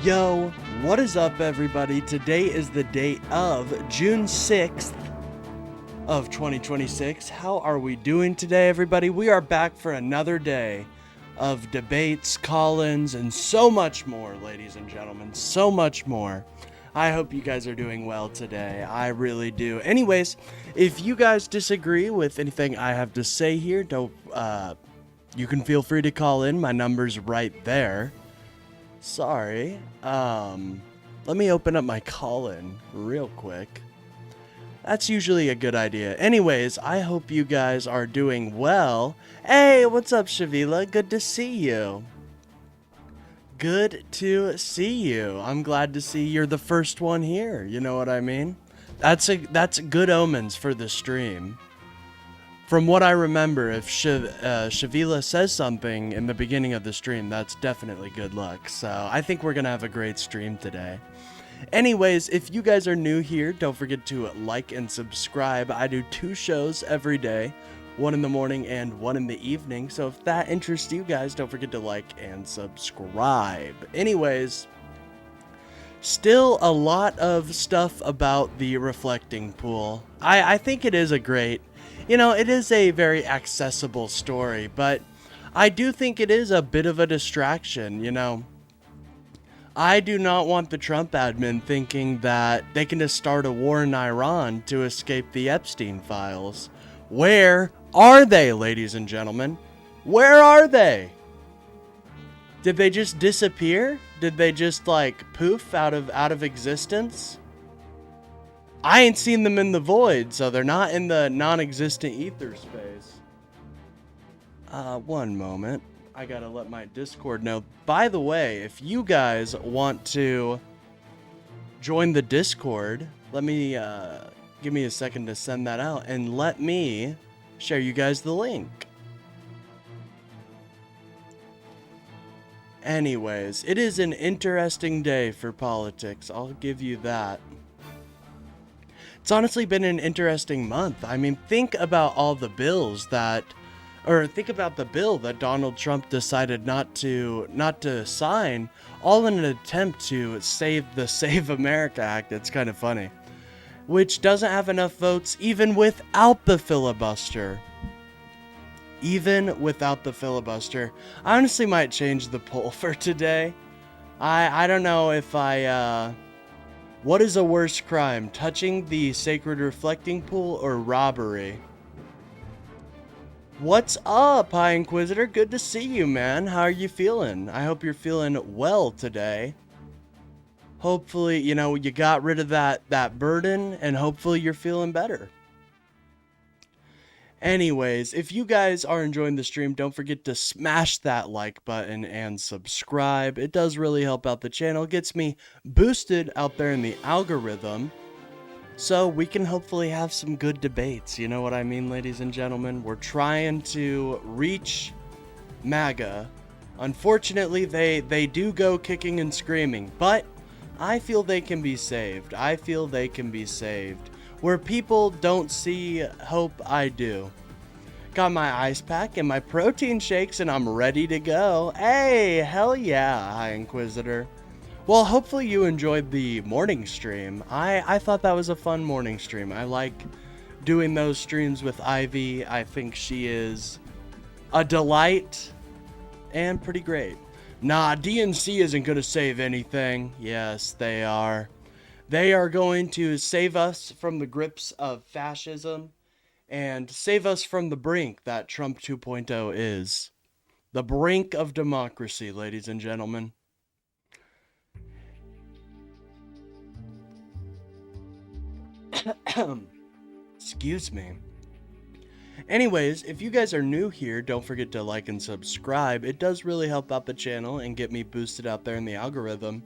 Yo, what is up, everybody? Today is the date of June 6th of 2026. How are we doing today, everybody? We are back for another day of debates, call-ins, and so much more, ladies and gentlemen. So much more. I hope you guys are doing well today. I really do. Anyways, if you guys disagree with anything I have to say here, you can feel free to call in. My number's right there. Sorry. Let me open up my call-in real quick. That's usually a good idea. Anyways, I hope you guys are doing well. Hey, what's up, Shavila? Good to see you. Good to see you. I'm glad to see you're the first one here. You know what I mean? That's good omens for the stream. From what I remember, if Shavila says something in the beginning of the stream, that's definitely good luck. So I think we're going to have a great stream today. Anyways, if you guys are new here, don't forget to like and subscribe. I do 2 shows every day, one in the morning and one in the evening. So if that interests you guys, don't forget to like and subscribe. Anyways, still a lot of stuff about the reflecting pool. I think it is a great... it is a very accessible story, but I do think it is a bit of a distraction, I do not want the Trump admin thinking that they can just start a war in Iran to escape the Epstein files. Where are they, ladies and gentlemen? Where are they? Did they just disappear? Did they just, poof out of existence? I ain't seen them in the void, so they're not in the non-existent ether space. One moment. I gotta let my Discord know. By the way, if you guys want to join the Discord, let me, give me a second to send that out, and let me share you guys the link. Anyways, it is an interesting day for politics. I'll give you that. It's honestly been an interesting month. I mean, think about all the bills think about the bill that Donald Trump decided not to sign, all in an attempt to save the Save America Act. It's kind of funny. Which doesn't have enough votes even without the filibuster. Even without the filibuster. I honestly might change the poll for today. I don't know if what is a worse crime, touching the sacred reflecting pool or robbery? What's up, High Inquisitor? Good to see you, man. How are you feeling? I hope you're feeling well today. Hopefully, you got rid of that burden, and hopefully you're feeling better. Anyways, if you guys are enjoying the stream, don't forget to smash that like button and subscribe. It does really help out the channel. It gets me boosted out there in the algorithm, so we can hopefully have some good debates. You know what I mean, ladies and gentlemen? We're trying to reach MAGA. Unfortunately, they do go kicking and screaming, but I feel they can be saved. I feel they can be saved. Where people don't see hope, I do. Got my ice pack and my protein shakes, and I'm ready to go. Hey, hell yeah, High Inquisitor. Well, hopefully you enjoyed the morning stream. I thought that was a fun morning stream. I like doing those streams with Ivy. I think she is a delight and pretty great. Nah, DNC isn't going to save anything. Yes, they are. They are going to save us from the grips of fascism and save us from the brink that Trump 2.0 is. The brink of democracy, ladies and gentlemen. Excuse me. Anyways, if you guys are new here, don't forget to like and subscribe. It does really help out the channel and get me boosted out there in the algorithm.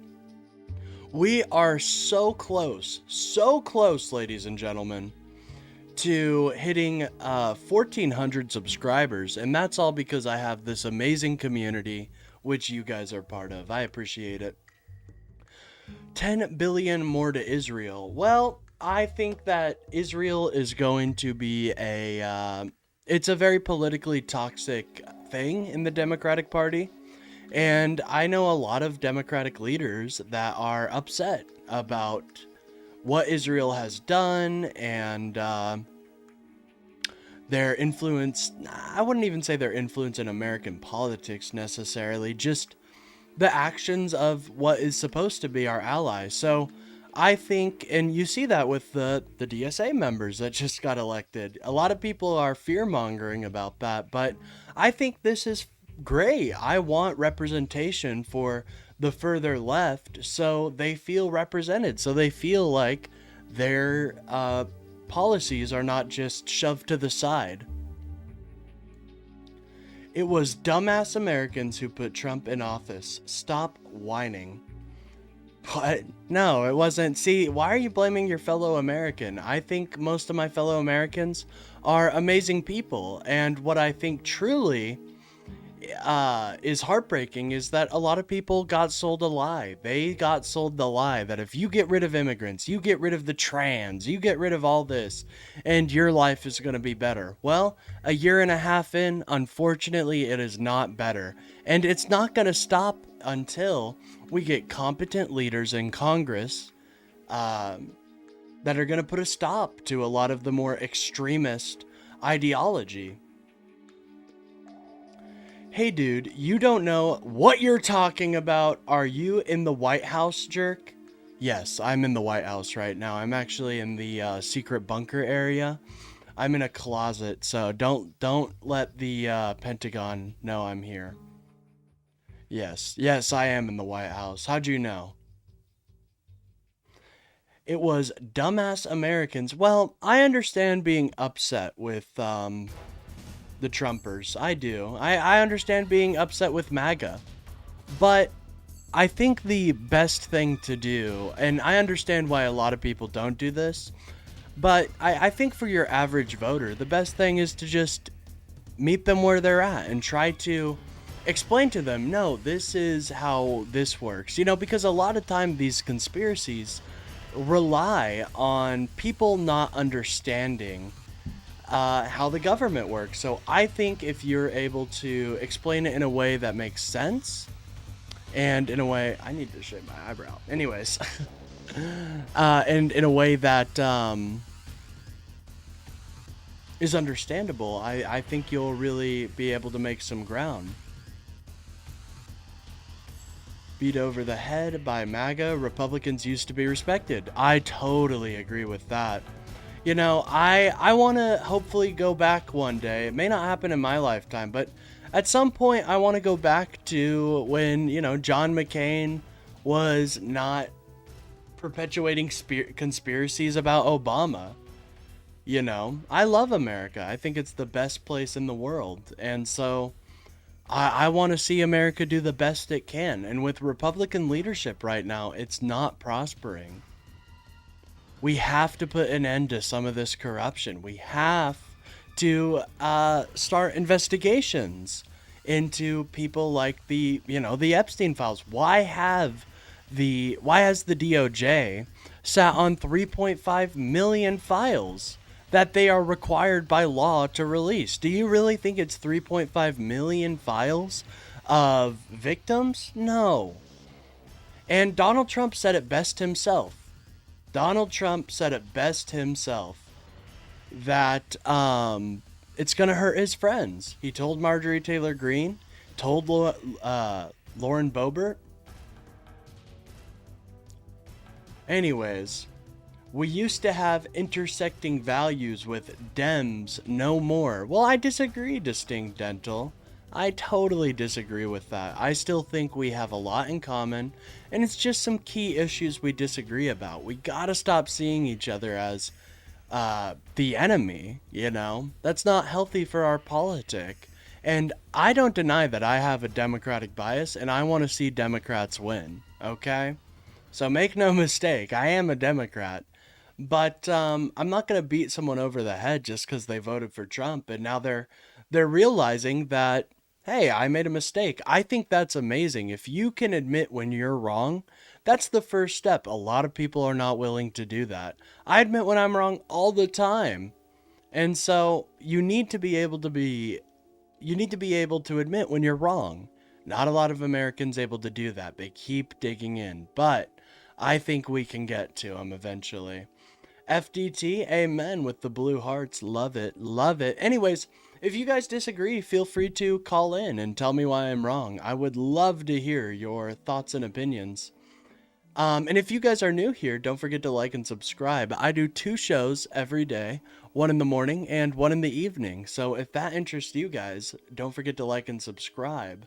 We are so close, ladies and gentlemen, to hitting 1,400 subscribers, and that's all because I have this amazing community, which you guys are part of. I appreciate it. 10 billion more to Israel. Well, I think that Israel is going to be it's a very politically toxic thing in the Democratic Party. And I know a lot of Democratic leaders that are upset about what Israel has done and their influence. I wouldn't even say their influence in American politics necessarily, just the actions of what is supposed to be our allies. So I think, and you see that with the DSA members that just got elected. A lot of people are fear mongering about that, but I think this is great. I want representation for the further left so they feel represented, so they feel like their policies are not just shoved to the side. It was dumbass Americans who put Trump in office. Stop whining. What? No, it wasn't. See, why are you blaming your fellow American? I think most of my fellow Americans are amazing people. And what I think truly is heartbreaking is that a lot of people got sold a lie. They got sold the lie that if you get rid of immigrants, you get rid of the trans, you get rid of all this, and your life is going to be better. Well, a year and a half in, unfortunately, it is not better. And it's not going to stop until we get competent leaders in Congress that are going to put a stop to a lot of the more extremist ideology. Hey dude, you don't know what you're talking about. Are you in the White House, jerk? Yes, I'm in the White House right now. I'm actually in the secret bunker area. I'm in a closet, so don't let the Pentagon know I'm here. Yes, I am in the White House. How'd you know? It was dumbass Americans. Well, I understand being upset with the Trumpers. I do. I understand being upset with MAGA. But I think the best thing to do, and I understand why a lot of people don't do this, but I think for your average voter, the best thing is to just meet them where they're at and try to explain to them, no, this is how this works. You know, because a lot of time these conspiracies rely on people not understanding how the government works. So I think if you're able to explain it in a way that makes sense, and in a way, I need to shave my eyebrow. Anyways, and in a way that is understandable, I think you'll really be able to make some ground. Beat over the head by MAGA, Republicans used to be respected. I totally agree with that. You know, I want to hopefully go back one day. It may not happen in my lifetime, but at some point I want to go back to when, you know, John McCain was not perpetuating conspiracies about Obama. You know, I love America. I think it's the best place in the world. And so I want to see America do the best it can. And with Republican leadership right now, it's not prospering. We have to put an end to some of this corruption. We have to start investigations into people like the Epstein files. Why has the DOJ sat on 3.5 million files that they are required by law to release? Do you really think it's 3.5 million files of victims? No. And Donald Trump said it best himself. Donald Trump said it best himself that it's going to hurt his friends. He told Marjorie Taylor Greene, told Lauren Boebert. Anyways, we used to have intersecting values with Dems no more. Well, I disagree, Distinct Dental. I totally disagree with that. I still think we have a lot in common, and it's just some key issues we disagree about. We gotta stop seeing each other as the enemy, you know? That's not healthy for our politic. And I don't deny that I have a Democratic bias, and I want to see Democrats win, okay? So make no mistake, I am a Democrat. But I'm not going to beat someone over the head just because they voted for Trump, and now they're realizing that, hey, I made a mistake. I think that's amazing. If you can admit when you're wrong, that's the first step. A lot of people are not willing to do that. I admit when I'm wrong all the time. And so you need to be able to admit when you're wrong. Not a lot of Americans able to do that. They keep digging in, but I think we can get to them eventually. FDT, amen with the blue hearts. Love it. Love it. Anyways, if you guys disagree, feel free to call in and tell me why I'm wrong. I would love to hear your thoughts and opinions. And if you guys are new here, don't forget to like and subscribe. I do 2 shows every day, one in the morning and one in the evening. So if that interests you guys, don't forget to like and subscribe.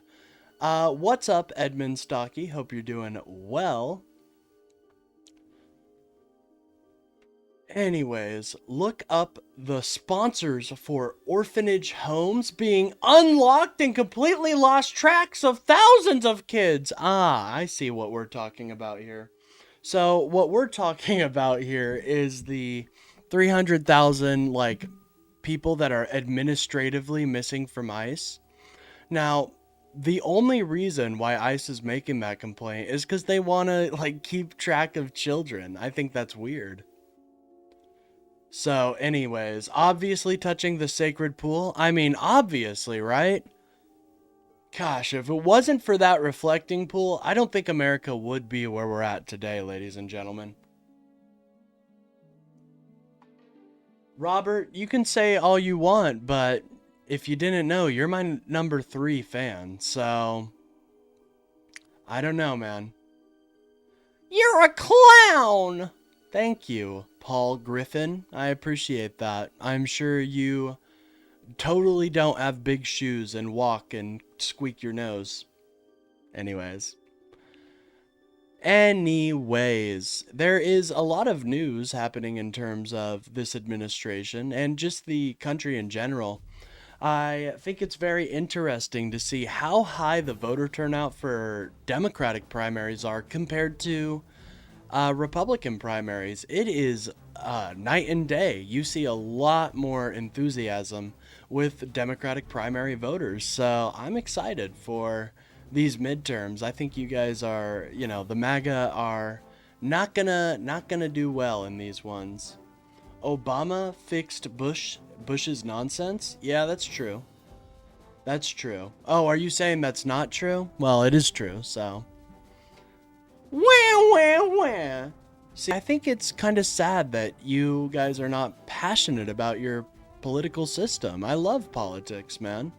What's up, Edmund Stocky? Hope you're doing well. Anyways, look up the sponsors for orphanage homes being unlocked and completely lost tracks of thousands of kids. Ah, I see what we're talking about here. So what we're talking about here is the 300,000 like people that are administratively missing from ICE. Now, the only reason why ICE is making that complaint is because they want to like keep track of children. I think that's weird. So anyways, obviously touching the sacred pool. I mean, obviously, right? Gosh, if it wasn't for that reflecting pool, I don't think America would be where we're at today, ladies and gentlemen. Robert, you can say all you want, but if you didn't know, you're my number 3 fan, so I don't know, man. You're a clown! Thank you, Paul Griffin. I appreciate that. I'm sure you totally don't have big shoes and walk and squeak your nose. Anyways, there is a lot of news happening in terms of this administration and just the country in general. I think it's very interesting to see how high the voter turnout for Democratic primaries are compared to Republican primaries. It is night and day. You see a lot more enthusiasm with Democratic primary voters. So I'm excited for these midterms. I think you guys are, the MAGA are not gonna do well in these ones. Obama fixed Bush's nonsense? Yeah, that's true. That's true. Oh, are you saying that's not true? Well, it is true, so. Wah. See, I think it's kind of sad that you guys are not passionate about your political system. I love politics, man.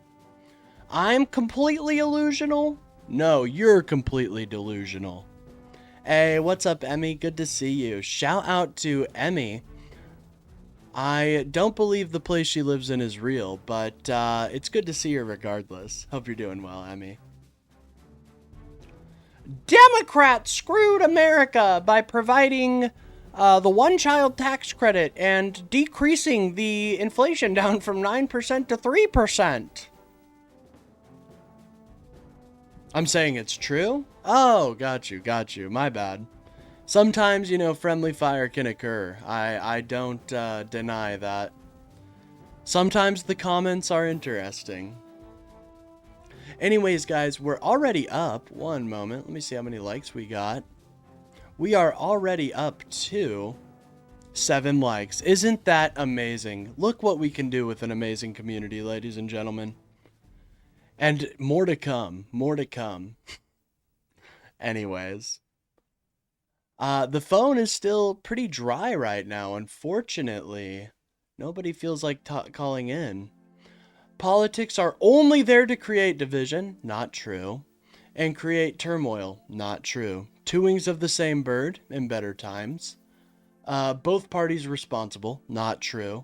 I'm completely illusional? No, you're completely delusional. Hey, what's up, Emmy? Good to see you. Shout out to Emmy. I don't believe the place she lives in is real, but it's good to see her regardless. Hope you're doing well, Emmy. Democrats screwed America by providing the one-child tax credit and decreasing the inflation down from 9% to 3%. I'm saying it's true? Oh, got you. My bad. Sometimes, friendly fire can occur. I don't deny that. Sometimes the comments are interesting. Anyways, guys, we're already up. One moment. Let me see how many likes we got. We are already up to 7 likes. Isn't that amazing? Look what we can do with an amazing community, ladies and gentlemen. And more to come. More to come. Anyways. The phone is still pretty dry right now, unfortunately. Nobody feels like calling in. Politics are only there to create division, not true. And create turmoil, not true. Two wings of the same bird, in better times. Both parties responsible, not true.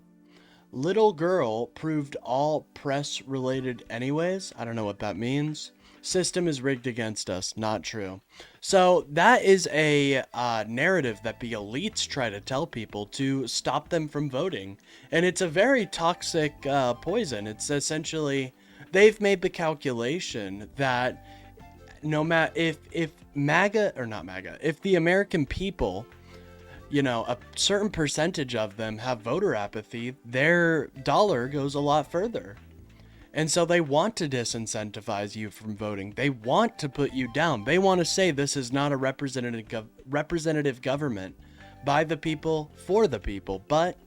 Little girl proved all press related anyways. I don't know what that means. System is rigged against us, not true. So that is a narrative that the elites try to tell people to stop them from voting. And it's a very toxic poison. It's essentially, they've made the calculation that no matter if MAGA, or not MAGA, if the American people, a certain percentage of them have voter apathy, their dollar goes a lot further. And so they want to disincentivize you from voting. They want to put you down. They want to say this is not a representative government by the people, for the people. But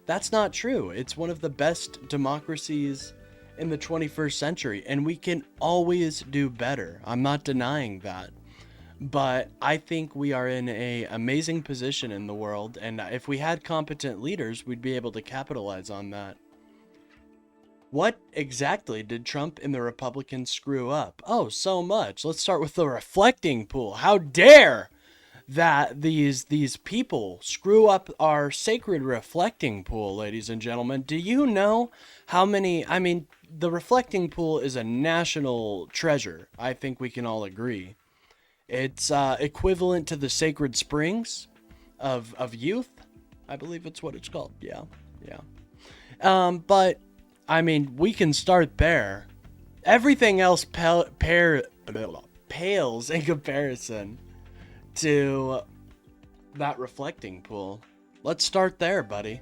that's not true. It's one of the best democracies in the 21st century, and we can always do better. I'm not denying that. But I think we are in a amazing position in the world, and if we had competent leaders, we'd be able to capitalize on that. What exactly did Trump and the Republicans screw up? Oh, so much. Let's start with the reflecting pool. How dare that these people screw up our sacred reflecting pool, ladies and gentlemen. Do you know how many, I mean, the reflecting pool is a national treasure. I think we can all agree. It's equivalent to the sacred springs of youth. I believe it's what it's called. Yeah, yeah. But I mean, we can start there. Everything else pales in comparison to that reflecting pool. Let's start there, buddy.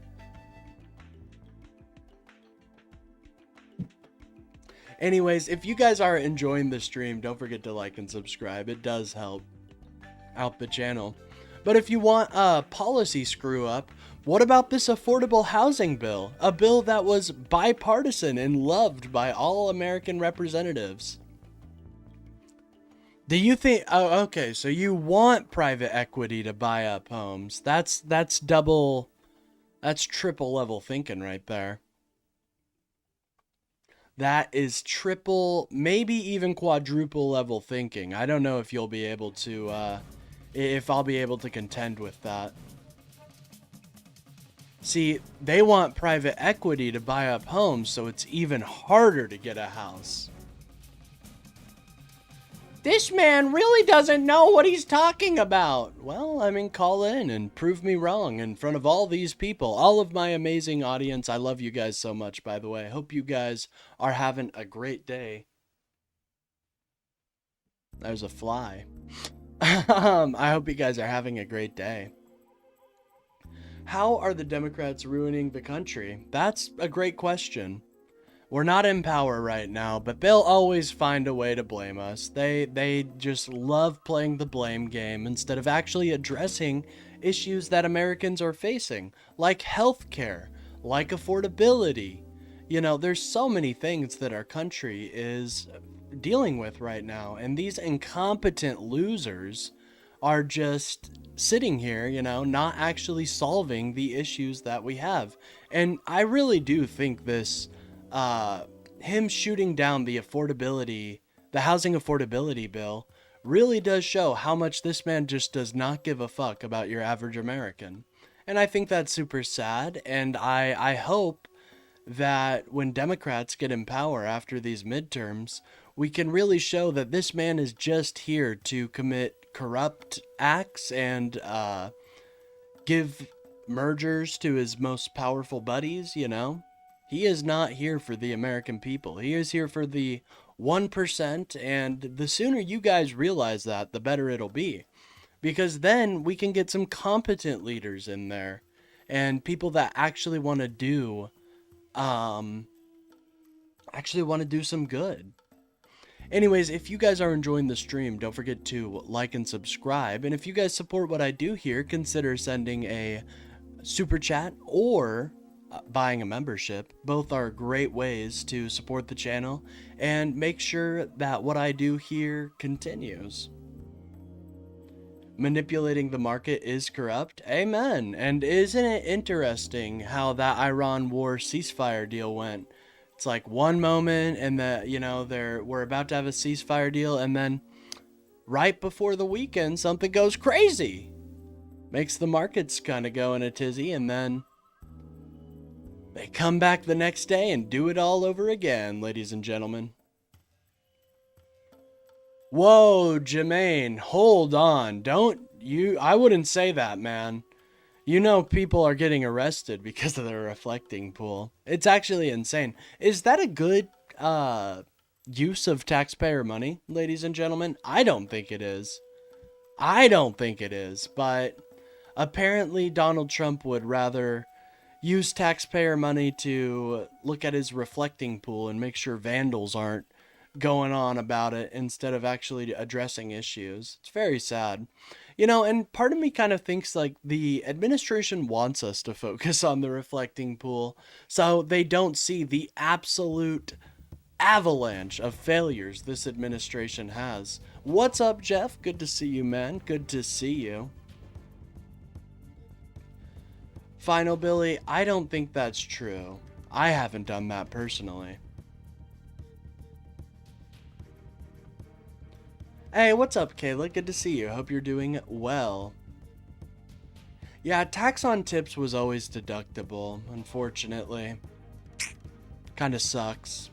Anyways, if you guys are enjoying the stream, don't forget to like and subscribe. It does help out the channel. But if you want a policy screw up, what about this affordable housing bill? A bill that was bipartisan and loved by all American representatives. Do you think, oh, okay, so you want private equity to buy up homes. That's triple level thinking right there. That is triple, maybe even quadruple level thinking. I don't know if you'll be able to, if I'll be able to contend with that. See, they want private equity to buy up homes, so it's even harder to get a house. This man really doesn't know what he's talking about. Well, I mean, call in and prove me wrong in front of all these people. All of my amazing audience. I love you guys so much, by the way. I hope you guys are having a great day. There's a fly. I hope you guys are having a great day. How are the Democrats ruining the country? That's a great question. We're not in power right now, but they'll always find a way to blame us. They just love playing the blame game instead of actually addressing issues that Americans are facing, like healthcare, like affordability. You know, there's so many things that our country is dealing with right now, and these incompetent losers are just sitting here, you know, not actually solving the issues that we have. And I really do think this him shooting down the housing affordability bill really does show how much this man just does not give a fuck about your average American. And I think that's super sad, and I hope that when Democrats get in power after these midterms, we can really show that this man is just here to commit corrupt acts and give mergers to his most powerful buddies, you know? He is not here for the American people. He is here for the 1%, and the sooner you guys realize that, the better it'll be. Because then we can get some competent leaders in there, and people that actually want to do, some good. Anyways, if you guys are enjoying the stream, don't forget to like and subscribe. And if you guys support what I do here, consider sending a super chat or buying a membership. Both are great ways to support the channel and make sure that what I do here continues. Manipulating the market is corrupt. Amen. And isn't it interesting how that Iran war ceasefire deal went? It's like one moment and we're about to have a ceasefire deal, and then right before the weekend something goes crazy. Makes the markets kind of go in a tizzy, and then they come back the next day and do it all over again, ladies and gentlemen. Whoa, Jermaine, hold on. I wouldn't say that, man. You know people are getting arrested because of the reflecting pool. It's actually insane. Is that a good use of taxpayer money, ladies and gentlemen? I don't think it is. But apparently Donald Trump would rather use taxpayer money to look at his reflecting pool and make sure vandals aren't going on about it instead of actually addressing issues. It's very sad. You know, and part of me kind of thinks like the administration wants us to focus on the reflecting pool so they don't see the absolute avalanche of failures this administration has. What's up, Jeff? Good to see you, man. Good to see you. Final Billy, I don't think that's true. I haven't done that personally. Hey, what's up, Kayla? Good to see you. Hope you're doing well. Yeah, tax on tips was always deductible, unfortunately. Kinda sucks.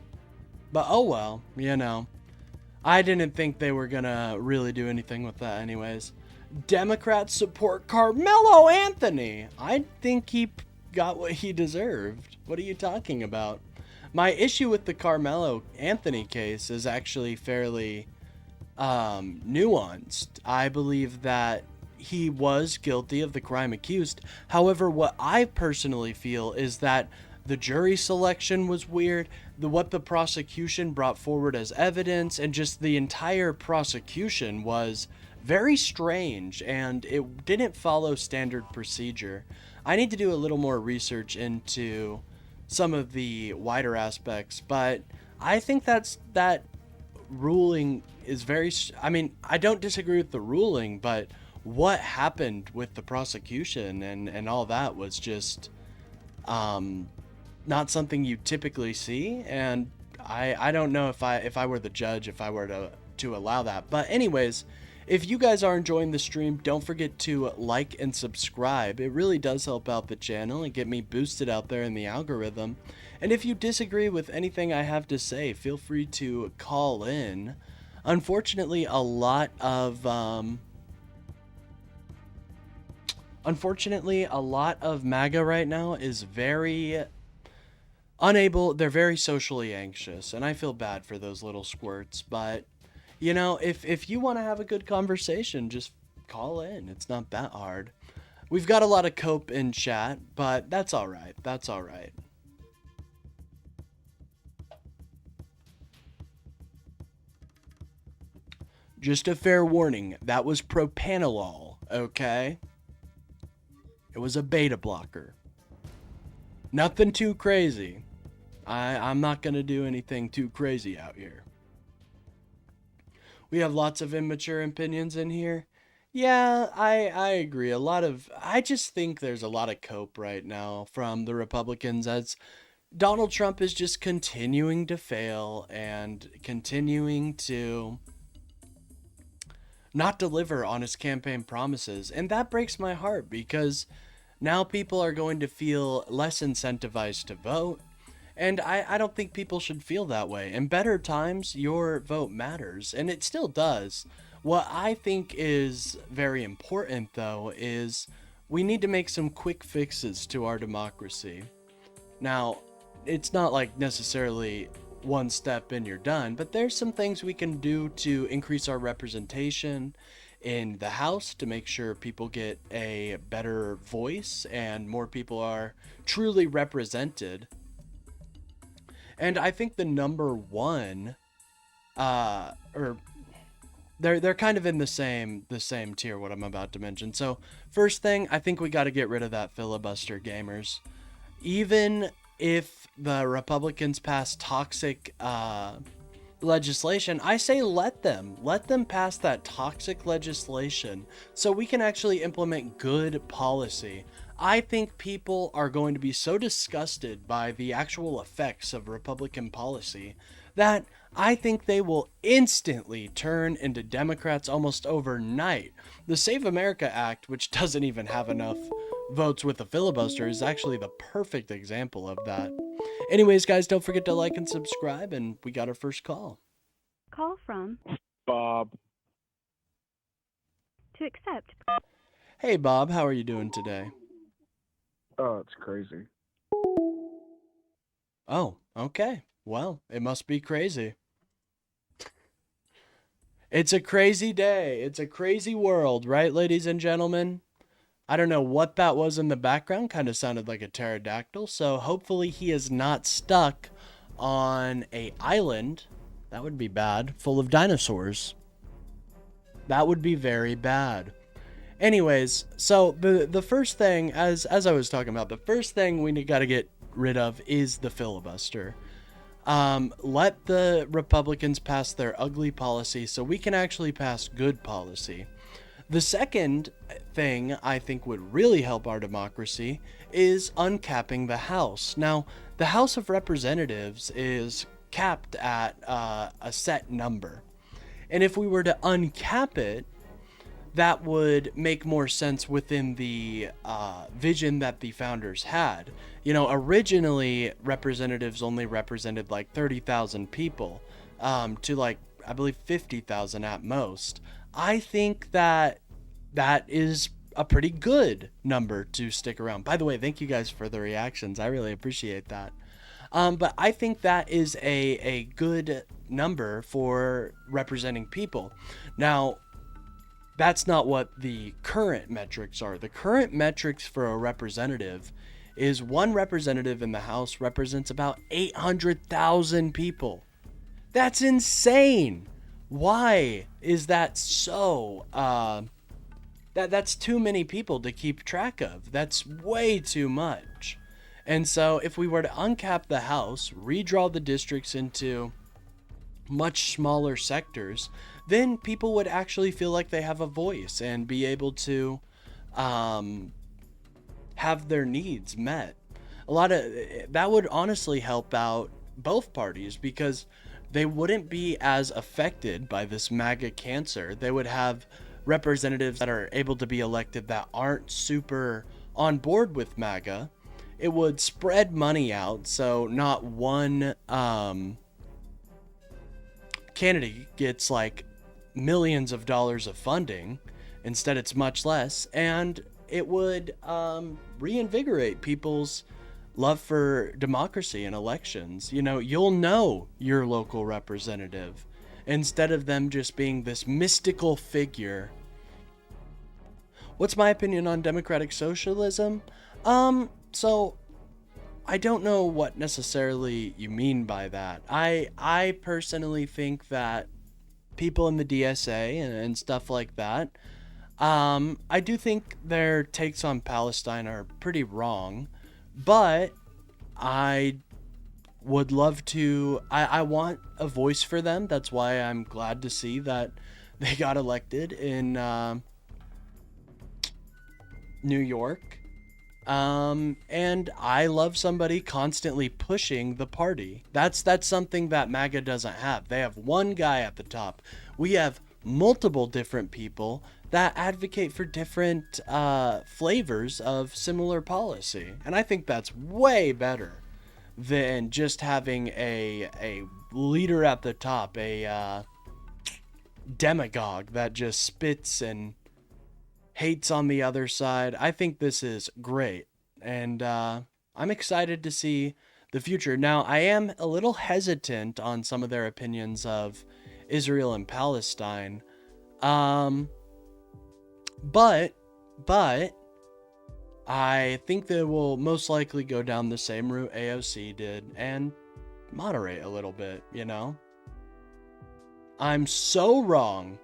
But oh well, you know. I didn't think they were gonna really do anything with that anyways. Democrats support Carmelo Anthony. I think he got what he deserved. What are you talking about? My issue with the Carmelo Anthony case is actually fairly nuanced. I believe that he was guilty of the crime accused. However, what I personally feel is that the jury selection was weird, what the prosecution brought forward as evidence, and just the entire prosecution was very strange, and it didn't follow standard procedure. I need to do a little more research into some of the wider aspects, but I think that ruling is very, I mean, I don't disagree with the ruling, but what happened with the prosecution and all that was just not something you typically see, and I don't know if I were the judge, if I were to allow that. But anyways, if you guys are enjoying the stream, don't forget to like and subscribe. It really does help out the channel and get me boosted out there in the algorithm. And if you disagree with anything I have to say, feel free to call in. Unfortunately, a lot of MAGA right now is very unable. They're very socially anxious, and I feel bad for those little squirts. But you know, if you want to have a good conversation, just call in. It's not that hard. We've got a lot of cope in chat, but that's all right. That's all right. Just a fair warning, that was propanolol, okay? It was a beta blocker. Nothing too crazy. I'm not gonna do anything too crazy out here. We have lots of immature opinions in here. Yeah, I agree. I just think there's a lot of cope right now from the Republicans as Donald Trump is just continuing to fail and continuing to not deliver on his campaign promises. And that breaks my heart because now people are going to feel less incentivized to vote. And I don't think people should feel that way. In better times, your vote matters, and it still does. What I think is very important, though, is we need to make some quick fixes to our democracy. Now, it's not like necessarily one step and you're done, but there's some things we can do to increase our representation in the House to make sure people get a better voice and more people are truly represented. And I think the number one, or they're kind of in the same tier, what I'm about to mention. So first thing, I think we got to get rid of that filibuster, gamers. Even if the Republicans pass toxic legislation, I say let them pass that toxic legislation so we can actually implement good policy. I think people are going to be so disgusted by the actual effects of Republican policy that I think they will instantly turn into Democrats almost overnight. The Save America Act, which doesn't even have enough votes with a filibuster, is actually the perfect example of that. Anyways, guys, don't forget to like and subscribe, and we got our first call. Call from Bob. To accept. Hey, Bob, how are you doing today? Oh, it's crazy. Oh, okay. Well, it must be crazy. It's a crazy day. It's a crazy world, right, ladies and gentlemen? I don't know what that was in the background. Kind of sounded like a pterodactyl. So hopefully he is not stuck on an island. That would be bad. Full of dinosaurs. That would be very bad. Anyways, so the first thing, as I was talking about, the first thing we got to get rid of is the filibuster. Let the Republicans pass their ugly policy so we can actually pass good policy. The second thing I think would really help our democracy is uncapping the House. Now, the House of Representatives is capped at a set number. And if we were to uncap it, that would make more sense within the vision that the founders had. You know, originally representatives only represented like 30,000 people to like, I believe 50,000 at most. I think that is a pretty good number to stick around. By the way, thank you guys for the reactions. I really appreciate that. But I think that is a good number for representing people. Now, that's not what the current metrics are. The current metrics for a representative is one representative in the House represents about 800,000 people. That's insane. Why is that so? That's too many people to keep track of. That's way too much. And so if we were to uncap the House, redraw the districts into much smaller sectors, then people would actually feel like they have a voice and be able to have their needs met. A lot of that would honestly help out both parties because they wouldn't be as affected by this MAGA cancer. They would have representatives that are able to be elected that aren't super on board with MAGA. It would spread money out, so not one candidate gets like millions of dollars of funding. Instead, it's much less, and it would reinvigorate people's love for democracy and elections. You know, you'll know your local representative instead of them just being this mystical figure. What's my opinion on democratic socialism? So I don't know what necessarily you mean by that. I personally think that people in the DSA and stuff like that, I do think their takes on Palestine are pretty wrong, but I would love to, I want a voice for them. That's why I'm glad to see that they got elected in New York. And I love somebody constantly pushing the party. That's something that MAGA doesn't have. They have one guy at the top. We have multiple different people that advocate for different flavors of similar policy. And I think that's way better than just having a leader at the top, a demagogue that just spits and hates on the other side. I think this is great, and I'm excited to see the future. Now, I am a little hesitant on some of their opinions of Israel and Palestine, but I think they will most likely go down the same route AOC did and moderate a little bit, you know? I'm so wrong.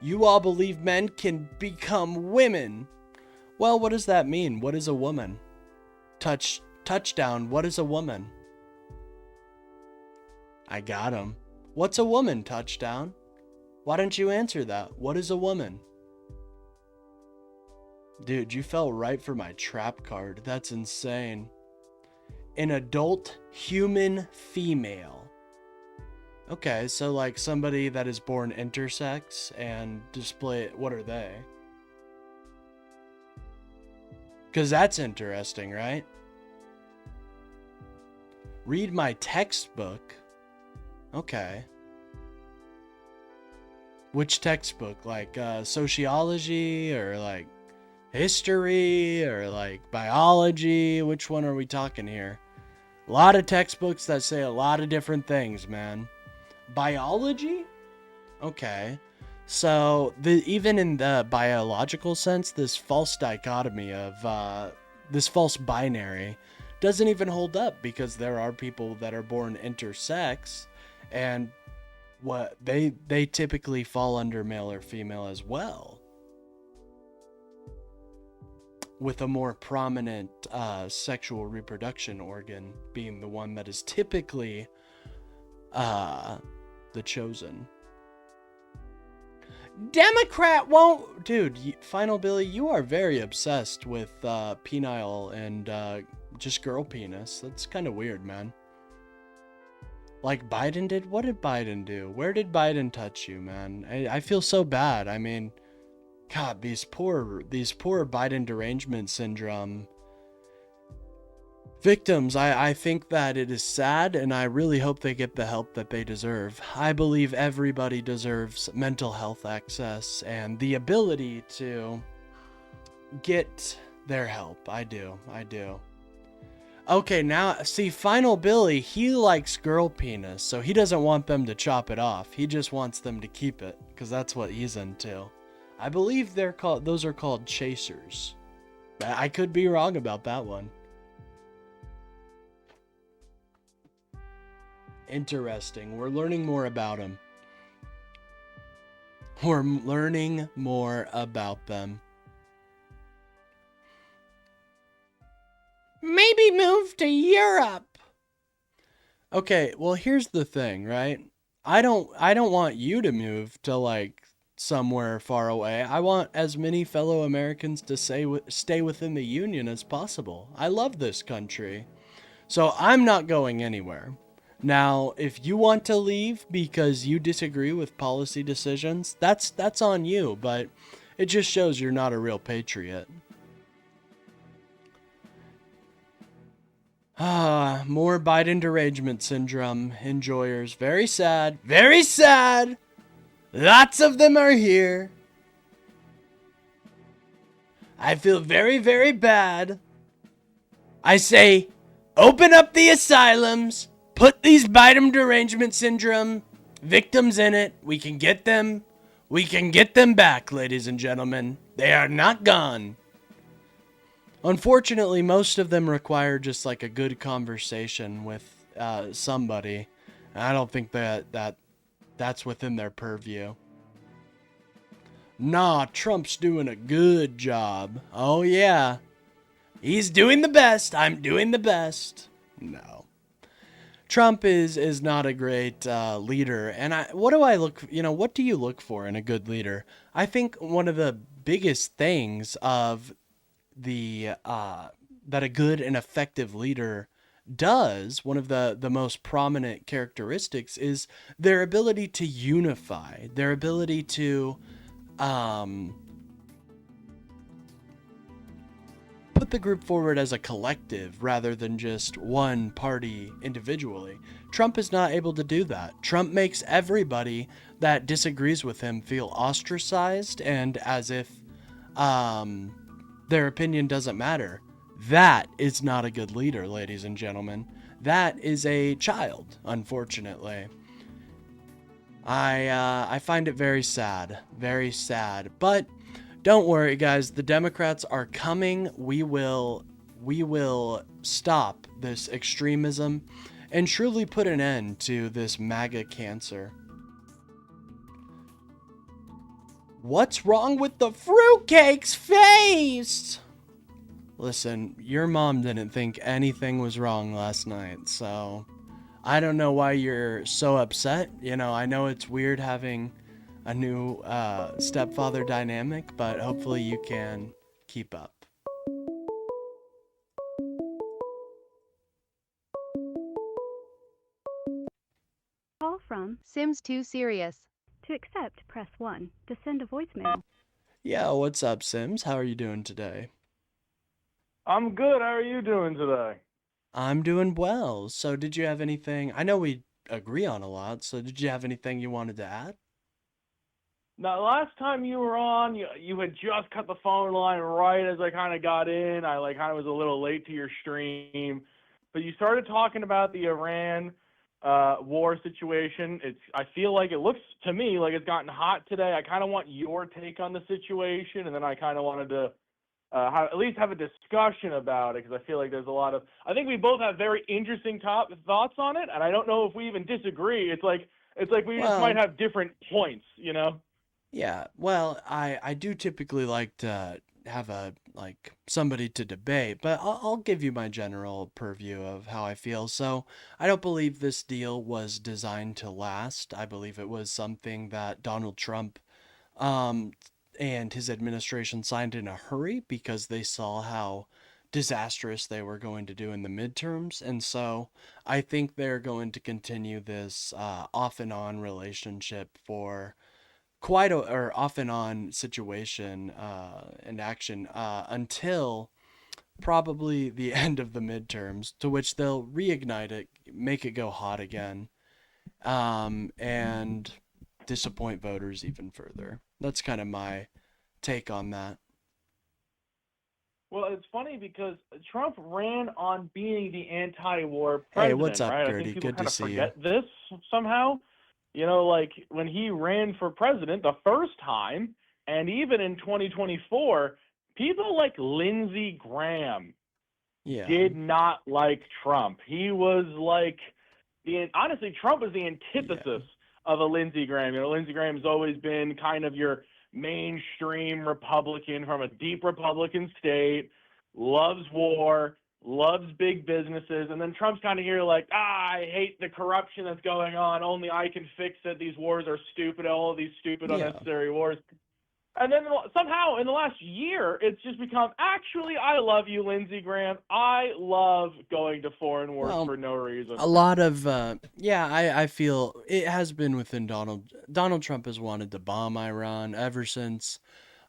You all believe men can become women. Well, what does that mean? What is a woman? Touchdown, what is a woman? I got him. What's a woman, Touchdown? Why don't you answer that? What is a woman? Dude, you fell right for my trap card. That's insane. An adult human female. Okay, so like somebody that is born intersex and display, what are they? Because that's interesting, right? Read my textbook. Okay. Which textbook? Like sociology or like history or like biology? Which one are we talking here? A lot of textbooks that say a lot of different things, man. Biology? Okay. So even in the biological sense, this false dichotomy of this false binary doesn't even hold up, because there are people that are born intersex and what they typically fall under male or female as well, with a more prominent sexual reproduction organ being the one that is typically The Chosen. Democrat won't... Dude, Final Billy, you are very obsessed with penile and just girl penis. That's kind of weird, man. Like Biden did? What did Biden do? Where did Biden touch you, man? I feel so bad. I mean, God, these poor Biden derangement syndrome victims. I think that it is sad, and I really hope they get the help that they deserve. I believe everybody deserves mental health access and the ability to get their help. I do. Okay, now, see, Final Billy, he likes girl penis, so he doesn't want them to chop it off. He just wants them to keep it, because that's what he's into. I believe those are called chasers. I could be wrong about that one. Interesting. We're learning more about him. We're learning more about them. Maybe move to Europe. Okay, well, here's the thing, right? I don't want you to move to like somewhere far away. I want as many fellow Americans to stay within the union as possible. I love this country. So I'm not going anywhere. Now, if you want to leave because you disagree with policy decisions, that's on you, but it just shows you're not a real patriot. More Biden derangement syndrome enjoyers. Very sad. Very sad. Lots of them are here. I feel very, very bad. I say, open up the asylums. Put these Biden derangement syndrome victims in it. We can get them. We can get them back, ladies and gentlemen. They are not gone. Unfortunately, most of them require just like a good conversation with somebody. I don't think that's within their purview. Nah, Trump's doing a good job. Oh yeah. He's doing the best. I'm doing the best. No. Trump is not a great leader. And what do you look for in a good leader? I think one of the biggest things of that a good and effective leader does, one of the most prominent characteristics, is their ability to unify, their ability to put the group forward as a collective rather than just one party individually. Trump is not able to do that. Trump makes everybody that disagrees with him feel ostracized and as if their opinion doesn't matter. That is not a good leader, ladies and gentlemen. That is a child, unfortunately. I find it very sad. Very sad. But don't worry, guys. The Democrats are coming. We will stop this extremism and truly put an end to this MAGA cancer. What's wrong with the fruitcake's face? Listen, your mom didn't think anything was wrong last night, so I don't know why you're so upset. You know, I know it's weird having a new stepfather dynamic, but hopefully you can keep up. Call from Sims 2 Serious. To accept, press 1. To send a voicemail. Yeah, what's up, Sims? How are you doing today? I'm good. How are you doing today? I'm doing well. So did you have anything? I know we agree on a lot, so did you have anything you wanted to add? Now, last time you were on, you had just cut the phone line right as I kind of got in. I kind of was a little late to your stream. But you started talking about the Iran war situation. I feel like it looks to me like it's gotten hot today. I kind of want your take on the situation, and then I kind of wanted to at least have a discussion about it because I feel like there's a lot of. I think we both have very interesting thoughts on it, and I don't know if we even disagree. It's like we just might have different points, you know? Yeah, well, I do typically like to have a like somebody to debate, but I'll give you my general purview of how I feel. So I don't believe this deal was designed to last. I believe it was something that Donald Trump um, and his administration signed in a hurry because they saw how disastrous they were going to do in the midterms. And so I think they're going to continue this off and on relationship for quite a, or off and on situation and action until probably the end of the midterms, to which they'll reignite it, make it go hot again, and disappoint voters even further. That's kind of my take on that. Well, it's funny because Trump ran on being the anti-war Hey, what's president, up, right? I think Gertie? people Good to kind of see you. forget this somehow. You know, like when he ran for president the first time, and even in 2024, people like Lindsey Graham Yeah, did not like Trump. He was like honestly, Trump was the yeah, antithesis of a Lindsey Graham. You know, Lindsey Graham's always been kind of your mainstream Republican from a deep Republican state, loves war, loves big businesses, and then Trump's kind of here like, I hate the corruption that's going on. Only I can fix it. These wars are stupid. All of these stupid, yeah. unnecessary wars. And then somehow in the last year, it's just become, actually, I love you, Lindsey Graham. I love going to foreign wars Well, for no reason. a lot of yeah, I feel it has been within Donald Trump has wanted to bomb Iran ever since.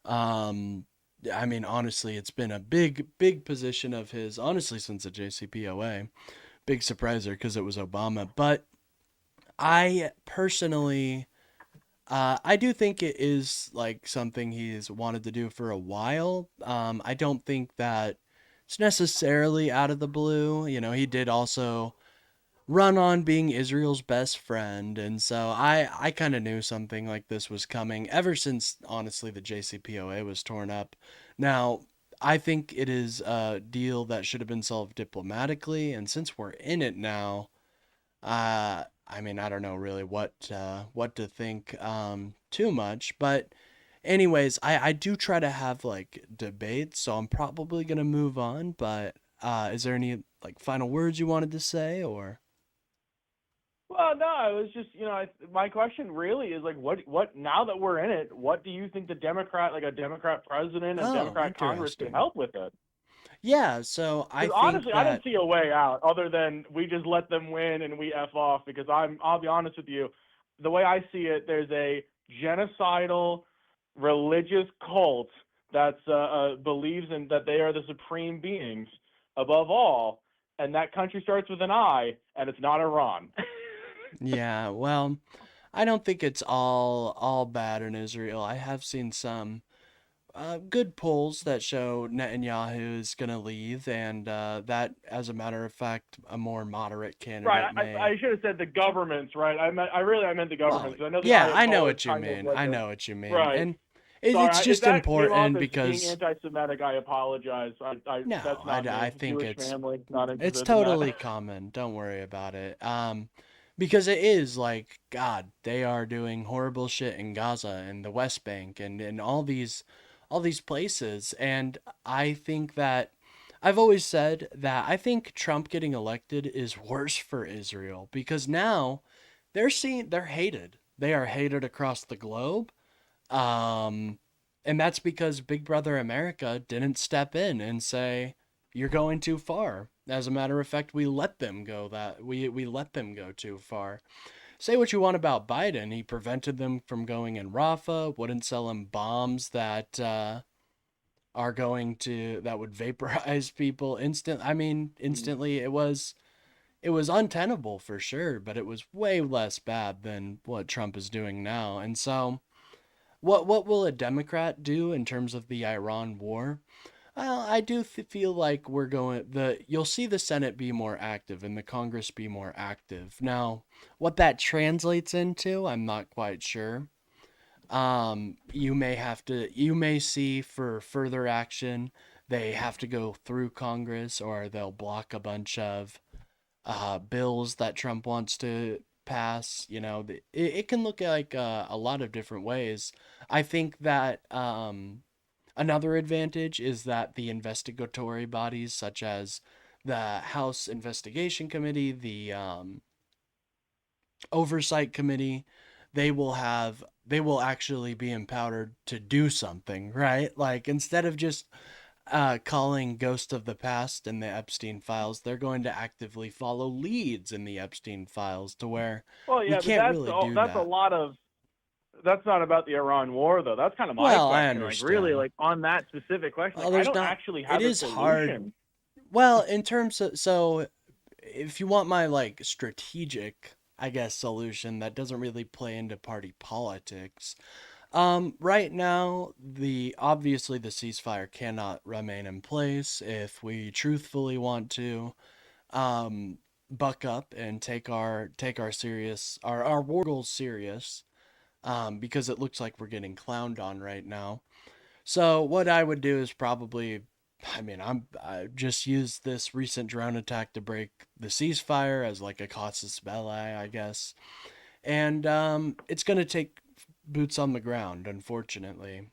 Um, I mean, honestly, it's been a big position of his, honestly, since the JCPOA. Big surpriser because it was Obama. But I personally, I do think it is like something he's wanted to do for a while. I don't think that it's necessarily out of the blue. You know, he did also run on being Israel's best friend, and so I kind of knew something like this was coming ever since honestly the JCPOA was torn up. Now, I think it is a deal that should have been solved diplomatically, and since we're in it now, I mean, I don't know really what to think too much, but anyways, I do try to have like debates, so I'm probably gonna move on. But is there any like final words you wanted to say, or? Well, no, it was just, my question really is like, what, now that we're in it, what do you think like a Democrat president and Oh, Democrat Congress could interesting. help with it? Yeah, so I Because think honestly, I don't that see a way out other than we just let them win and we F off because I'll be honest with you, the way I see it, there's a genocidal religious cult that believes in that they are the supreme beings above all, and that country starts with an I, and it's not Iran. yeah, well, I don't think it's all bad in Israel. I have seen some good polls that show Netanyahu is going to leave, and that, as a matter of fact, a more moderate Right. candidate I may. should have said the governments, right? I meant the Well, governments. I know the yeah, I know Ayatollah is what you kind of mean. like I a know what you mean, right. and Sorry, it's if just that came off important as being because anti-Semitic, I apologize. no, That's not I me. think Jewish family, not it's interested in that. totally common. Don't worry about it. Because it is like God, they are doing horrible shit in Gaza and the West Bank and all these places. And I think that I've always said that I think Trump getting elected is worse for Israel because now they're hated. They are hated across the globe. Um, and that's because Big Brother America didn't step in and say, you're going too far. As a matter of fact, we let them go too far. Say what you want about Biden, he prevented them from going in Rafah, wouldn't sell them bombs that are going to that would vaporize people instantly. It was untenable for sure, but it was way less bad than what Trump is doing now. And so what will a Democrat do in terms of the Iran war? Well, I do feel like you'll see the Senate be more active and the Congress be more active. Now, what that translates into, I'm not quite sure. You may see for further action, they have to go through Congress or they'll block a bunch of bills that Trump wants to pass. You know, it can look like a lot of different ways. I think that Another advantage is that the investigatory bodies, such as the House Investigation Committee, the Oversight Committee, they will actually be empowered to do something, right? Like instead of just calling Ghost of the Past and the Epstein files, they're going to actively follow leads in the Epstein files to where Well, we yeah, but can't really do that's a that. lot of. That's not about the Iran war, though. That's kind of my Well, I question. Like, really, understand. like on that specific question, Well, like I there's don't not, actually it have a is hard. solution. Well, in terms of, so if you want my like strategic, I guess, solution that doesn't really play into party politics, right now, obviously the ceasefire cannot remain in place if we truthfully want to um buck up and take our war goals serious, because it looks like we're getting clowned on right now. So what I would do is probably, I mean, I just use this recent drone attack to break the ceasefire as like a casus belli, I guess. And it's gonna take boots on the ground, unfortunately.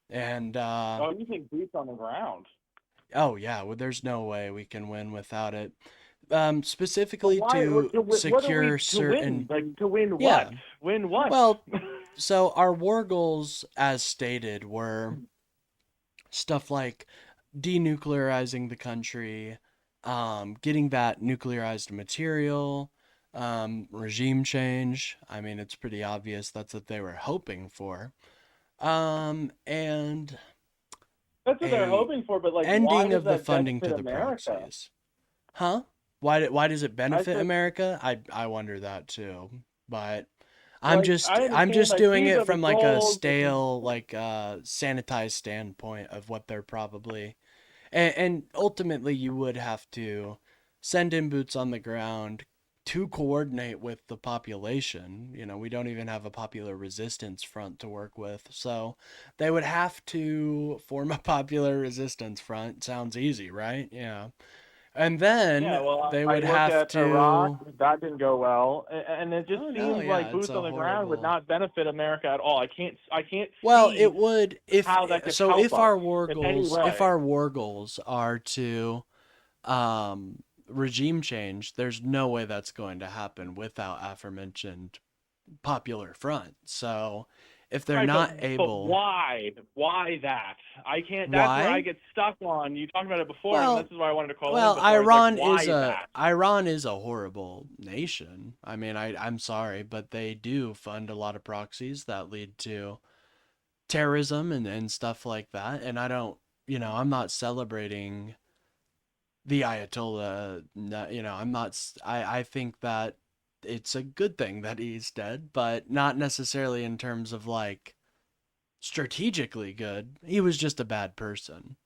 And Oh, you think boots on the ground? oh yeah, well, there's no way we can win without it. But Specifically why? to What are we secure to win? certain, Like to win what? yeah. Win what? Well, so our war goals, as stated, were stuff like denuclearizing the country, getting that nuclearized material, regime change. I mean, it's pretty obvious that's what they were hoping for. And That's what they're a hoping for, but like, why ending does of the that funding benefit to the America? proxies. Huh? Why does it I benefit said, America? I wonder that too. But like, I I'm understand, just like, doing these it are the from like a goals, and stale, like sanitized standpoint of what they're probably, and ultimately you would have to send in boots on the ground to coordinate with the population. You know, we don't even have a popular resistance front to work with. So they would have to form a popular resistance front. Sounds easy, right? Yeah. And yeah, then well, they I would look have at Iraq, to, that didn't go well, and it just oh no, seems yeah, like it's boots a on the ground would horrible, not benefit America at all. I can't well, it see would if how that could so help if us our war in any goals if way. our war goals are to regime change, there's no way that's going to happen without aforementioned popular front. So if they're Right, not but able, why? Why that? I can't. That's where I why? get stuck on. You talked about it before, and this Well, is why I wanted to call in well, before. It's like, why that? Iran is a horrible nation. I mean, I'm sorry, but they do fund a lot of proxies that lead to terrorism and stuff like that. And I don't, I'm not celebrating the Ayatollah. I'm not. I think that it's a good thing that he's dead, but not necessarily in terms of like strategically good. He was just a bad person.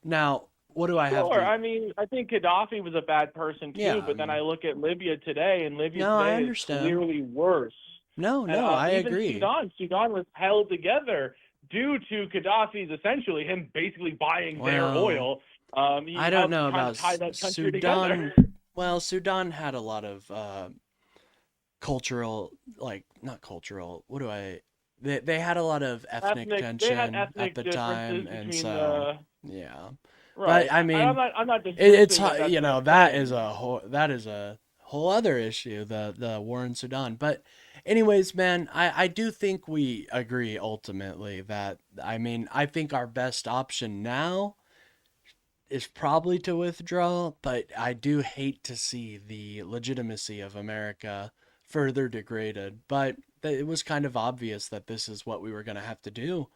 Now, what do I have Sure. to? I mean, I think Gaddafi was a bad person too, Yeah, I but then I mean, look at Libya today, and Libya no, I today is understand. clearly worse. No, And no, I even agree. Sudan, Sudan was held together due to Gaddafi's essentially him basically buying their Well, oil. He I don't helped know kind about of tie that country together. Sudan. Well, Sudan had a lot of cultural, like not cultural. What do I? They had a lot of ethnic They had tension at ethnic the time, differences and between so the yeah. right. But I mean, I'm not it's dismissing that that's a thing. that is a whole other issue, the war in Sudan. But anyways, man, I do think we agree ultimately that, I mean, I think our best option now is probably to withdraw, but I do hate to see the legitimacy of America further degraded. But it was kind of obvious that this is what we were going to have to do,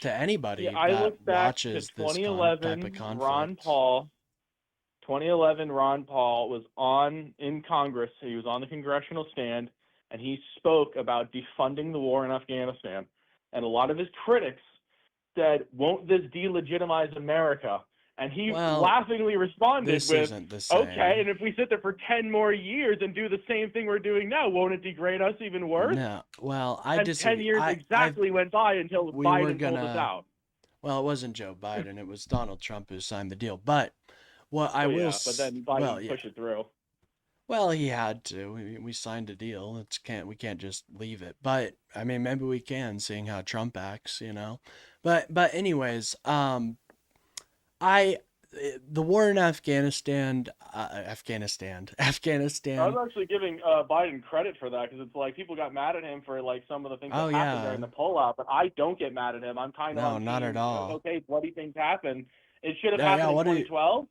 to Yeah, anybody I that look back to watches this type of 2011, Ron conflict. Paul. 2011, Ron Paul was on in Congress. He was on the congressional stand, and he spoke about defunding the war in Afghanistan. And a lot of his critics said, "Won't this delegitimize America?" And he Well, laughingly responded this with, isn't the "Okay, same. and if we sit there for 10 more years and do the same thing we're doing now, won't it degrade us even worse?" No. Well, I And 10 disagree. years exactly went by until We were Biden pulled us gonna, out. well, it wasn't Joe Biden, it was Donald Trump who signed the deal. But what I Well, will, yeah, but then well, Biden yeah. pushed it through. Well, he had to. We signed a deal. We can't just leave it. But I mean, maybe we can, seeing how Trump acts. But anyways, I the war in I Afghanistan. was actually giving Biden credit for that because it's like people got mad at him for like some of the things that Oh happened during yeah, the pullout, but I don't get mad at him. I'm kind of no, on not at team. all. Okay, bloody things happen. It should have Yeah, yeah. happened in What do you? 2012.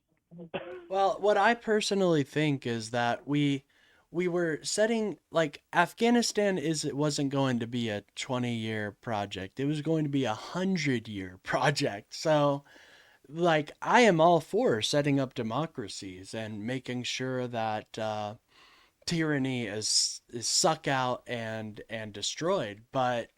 Well, what I personally think is that we were setting like Afghanistan is it wasn't going to be a 20-year project. It was going to be a 100-year project. So like I am all for setting up democracies and making sure that tyranny is suck out and destroyed, but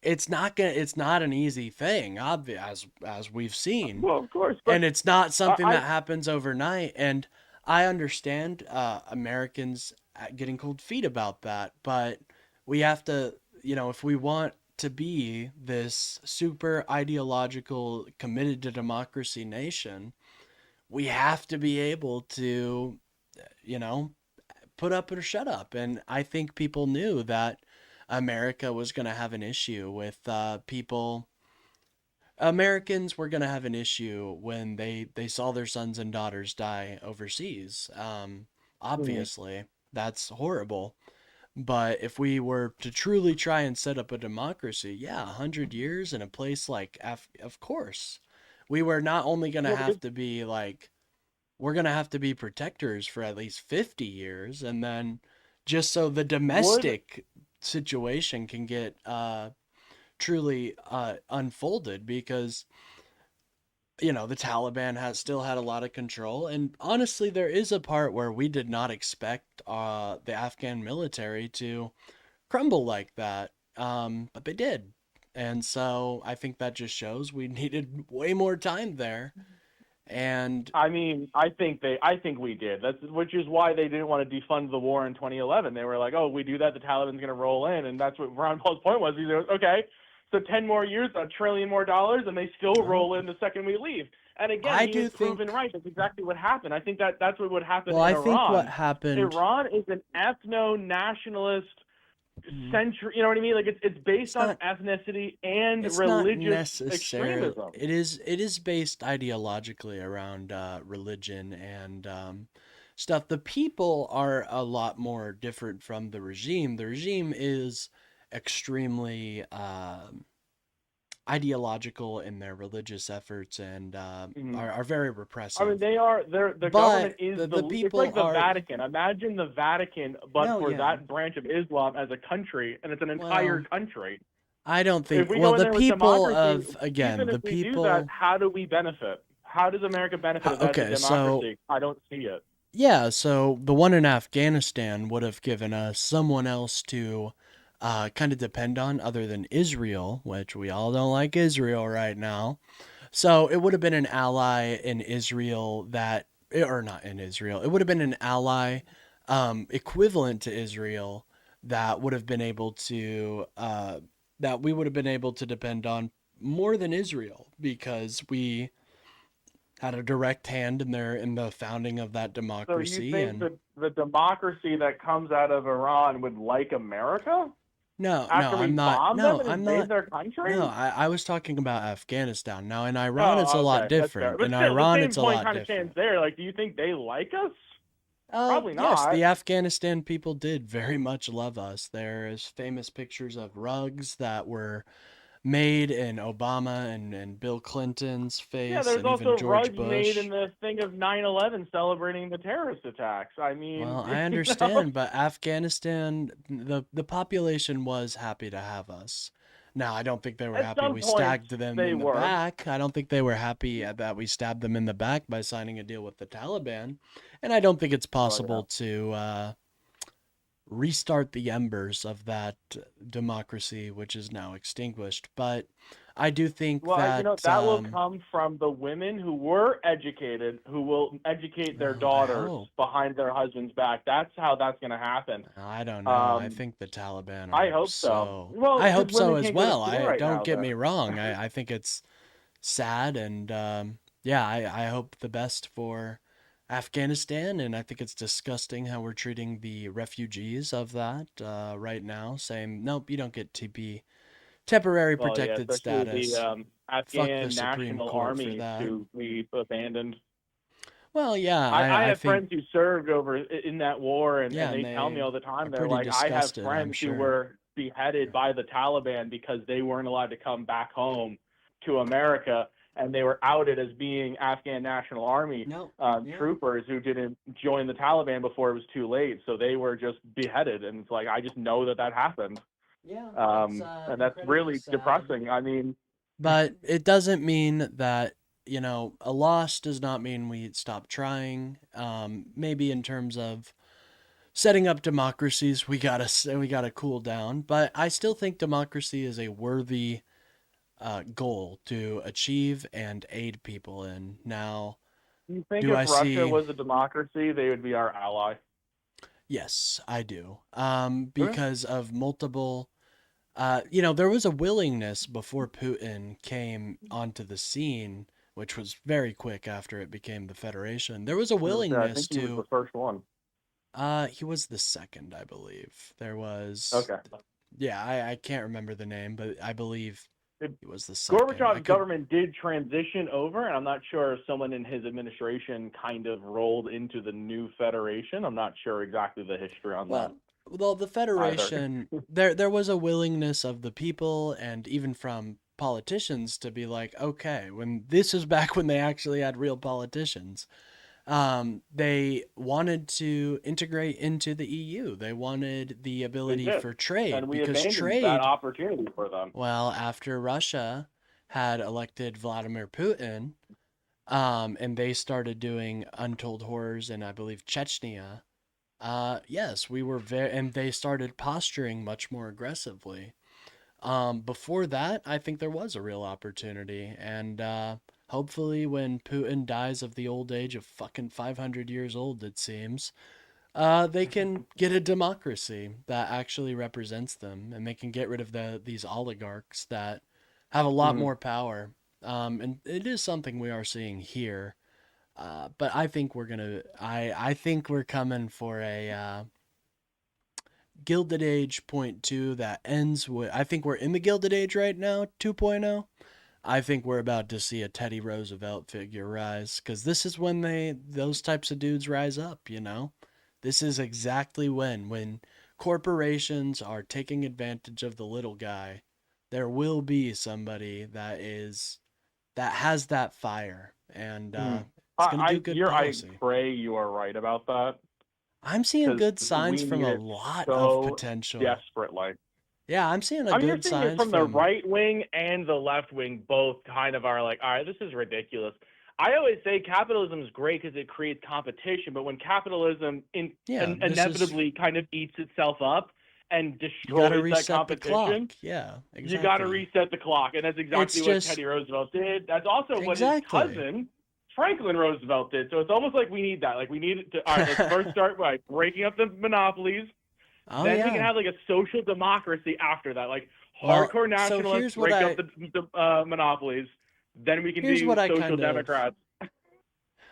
it's not an easy thing, as we've seen, Well, of course, but and it's not something I that happens overnight. And I understand Americans getting cold feet about that, but we have to, if we want to be this super ideological, committed to democracy nation, we have to be able to, you know, put up or shut up. And I think people knew that America was going to have an issue with people. Americans were going to have an issue when they saw their sons and daughters die overseas. Mhm. Obviously, that's horrible. But if we were to truly try and set up a democracy, yeah, 100 years in a place like of course, we were not only going to Well, have to be like we're going to have to be protectors for at least 50 years, and then just so the would domestic situation can get truly unfolded, because the Taliban has still had a lot of control. And honestly, there is a part where we did not expect the Afghan military to crumble like that, but they did. And so I think that just shows we needed way more time there. And I mean, I think we did. That's which is why they didn't want to defund the war in 2011. They were like, "Oh, we do that, the Taliban's going to roll in," and that's what Ron Paul's point was. He goes, "Okay, so 10 more years, $1 trillion more dollars, and they still well, roll in the second we leave." And again, I he do was proven think, right. That's exactly what happened. I think that's what would happen well, in I think what Iran. happened, Iran is an ethno-nationalist mm, century. You know what I mean? Like it's based it's on not ethnicity and it's not religious necessarily, extremism. it is based ideologically around religion and stuff. The people are a lot more different from the regime. The regime is extremely ideological in their religious efforts, and Mhm. are very I mean, repressive. they're the government But is the it's people like the are, Vatican. Imagine the Vatican, but no, for yeah, that branch of Islam as a country, and it's an entire well, country. I don't If think, we well, go in the there with people democracy, of, again, even if the we do that, people, how do we benefit? How does America benefit if that's a okay, so democracy? I don't see it. yeah, so the one in Afghanistan would have given us someone else to kind of depend on other than Israel, which we all don't like Israel right now. So it would have been an ally in Israel or not in Israel, it would have been an ally equivalent to Israel that would have been able to, that we would have been able to depend on more than Israel, because we had a direct hand in the founding of that So you democracy. think And that the democracy that comes out of Iran would like America no, no, after we I'm not. bomb them No, and I'm invade not. their No, country? I was talking about Afghanistan. Now, in Iran, it's a Oh, lot okay, that's fair. different. But In still, the Iran, same it's a point lot kind of stands different. there. Like, do you think they like us? Probably Yes, not. the Afghanistan people did very much love us. There is famous pictures of rugs that were made in Obama and Bill Clinton's Yeah, face, there's and even also George rugs made in Bush. the thing of 9/11 celebrating the terrorist attacks. I Well, mean, I understand, but Afghanistan, the population was happy to have us. Now, I don't think they were at happy some we points stabbed them they in the were. back. I don't think they were happy that we stabbed them in the back by signing a deal with the Taliban. And I don't think it's Oh yeah. possible to restart the embers of that democracy, which is now extinguished. But I do think Well, that, that will come from the women who were educated, who will educate their I daughters hope. behind their husband's back. That's how that's going to happen. I don't know. I Um, think the Taliban I are hope so. so. Well, I hope because so women as can't go to well. school I right don't now get me there. wrong. I think it's sad, and yeah, I hope the best for Afghanistan, and I think it's disgusting how we're treating the refugees of that right now, saying nope, you don't get to be temporary Well, yeah, protected especially the status. Fuck the Afghan Supreme National Court for Army that. who we abandoned. Well, yeah, I I have think, friends who served over in that war, yeah, and and they tell me they all the are time, they're pretty like, I have disgusted, I'm friends who sure. were beheaded by the Taliban because they weren't allowed to come back home to America, and they were outed as being Afghan National Army No, yeah, troopers who didn't join the Taliban before it was too late, so they were just beheaded, and it's like, I just know that that happened. yeah, it's And that's incredibly really sad. depressing. I mean, But it doesn't mean that, you know, a loss does not mean we stop trying. Maybe in terms of setting up democracies, we gotta cool down. But I still think democracy is a worthy goal to achieve and aid people in. Now, you think do if I Russia see? was a democracy, they would be our ally? Yes, I do. Okay. Because of multiple. You know, there was a willingness before Putin came onto the scene, which was very quick after it became the Federation. There was a I think willingness he was the to. first one. He was the second, I believe. There was. Okay. Yeah, I can't remember the name, but I believe he was the second. I Gorbachev's could. government did transition over, and I'm not sure if someone in his administration kind of rolled into the new federation. I'm not sure exactly the history on that Well, the either. Federation, there was a willingness of the people and even from politicians to be like, okay, when this is back when they actually had real politicians, they wanted to integrate into the EU. They wanted the They ability did, for trade and we because abandoned that trade, opportunity for them. well, after Russia had elected Vladimir Putin, and they started doing Untold Horrors in, I believe, Chechnya. Yes, we were very, and they started posturing much more aggressively. Before that, I think there was a real opportunity, and hopefully, when Putin dies of the old age of fucking 500 years old, it seems, they can get a democracy that actually represents them, and they can get rid of these oligarchs that have a lot Mhm. more power. And it is something we are seeing here. But I think I think we're coming for a Gilded Age point two that ends with. I think we're in the Gilded Age right now, 2.0. I think we're about to see a Teddy Roosevelt figure rise because this is when those types of dudes rise up. You know, this is exactly when corporations are taking advantage of the little guy. There will be somebody that has that fire, and Mhm. it's gonna do good I policy. pray you are right about that, I'm seeing because good signs we from need a it lot of so potential. desperately. Yeah, I'm seeing a I mean, you're good seeing it signs from the from. right wing and the left wing, both kind of are like, all right, this is ridiculous. I always say capitalism is great because it creates competition, but when capitalism Yeah, this is. inevitably kind of eats itself up and You got to destroys that reset the clock. competition, Yeah, you got to exactly. reset the clock. And that's It's exactly what just. Teddy Roosevelt did. That's also what his Exactly. cousin, Franklin Roosevelt, did. So it's almost like we need that. Like, we need to, all right, let's first start by breaking up the monopolies. Oh, Then we yeah. can have like a social democracy after that, like Well, hardcore so nationalists break up the monopolies. Then we can here's do what I social kind of. democrats.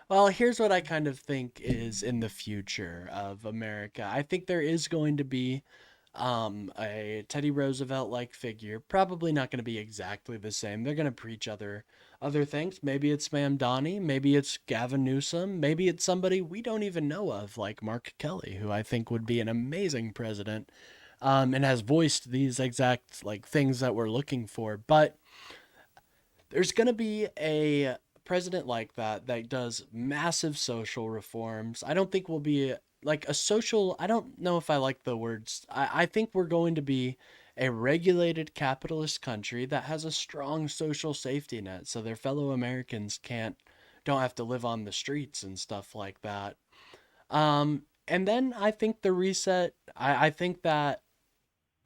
Well, here's what I kind of think is in the future of America. I think there is going to be a Teddy Roosevelt like figure. Probably not going to be exactly the same. They're going to preach other things. Maybe it's Mamdani, maybe it's Gavin Newsom, maybe it's somebody we don't even know of like Mark Kelly, who I think would be an amazing president. And has voiced these exact like things that we're looking for. But there's going to be a president like that does massive social reforms. I don't think we'll be like a social. I don't know if I like the words. I think we're going to be a regulated capitalist country that has a strong social safety net so their fellow Americans don't have to live on the streets and stuff like that. And then I think the reset, I think that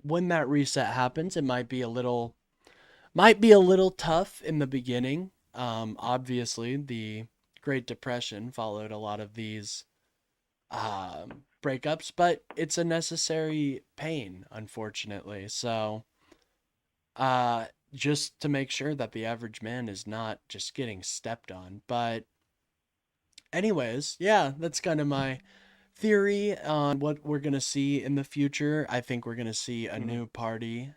when that reset happens, it might be a little tough in the beginning. Obviously, the Great Depression followed a lot of these breakups, but it's a necessary pain, unfortunately. So, uh, just to make sure that the average man is not just getting stepped on. But, anyways, yeah, that's kind of my theory on what we're going to see in the future. I think we're going to see a new party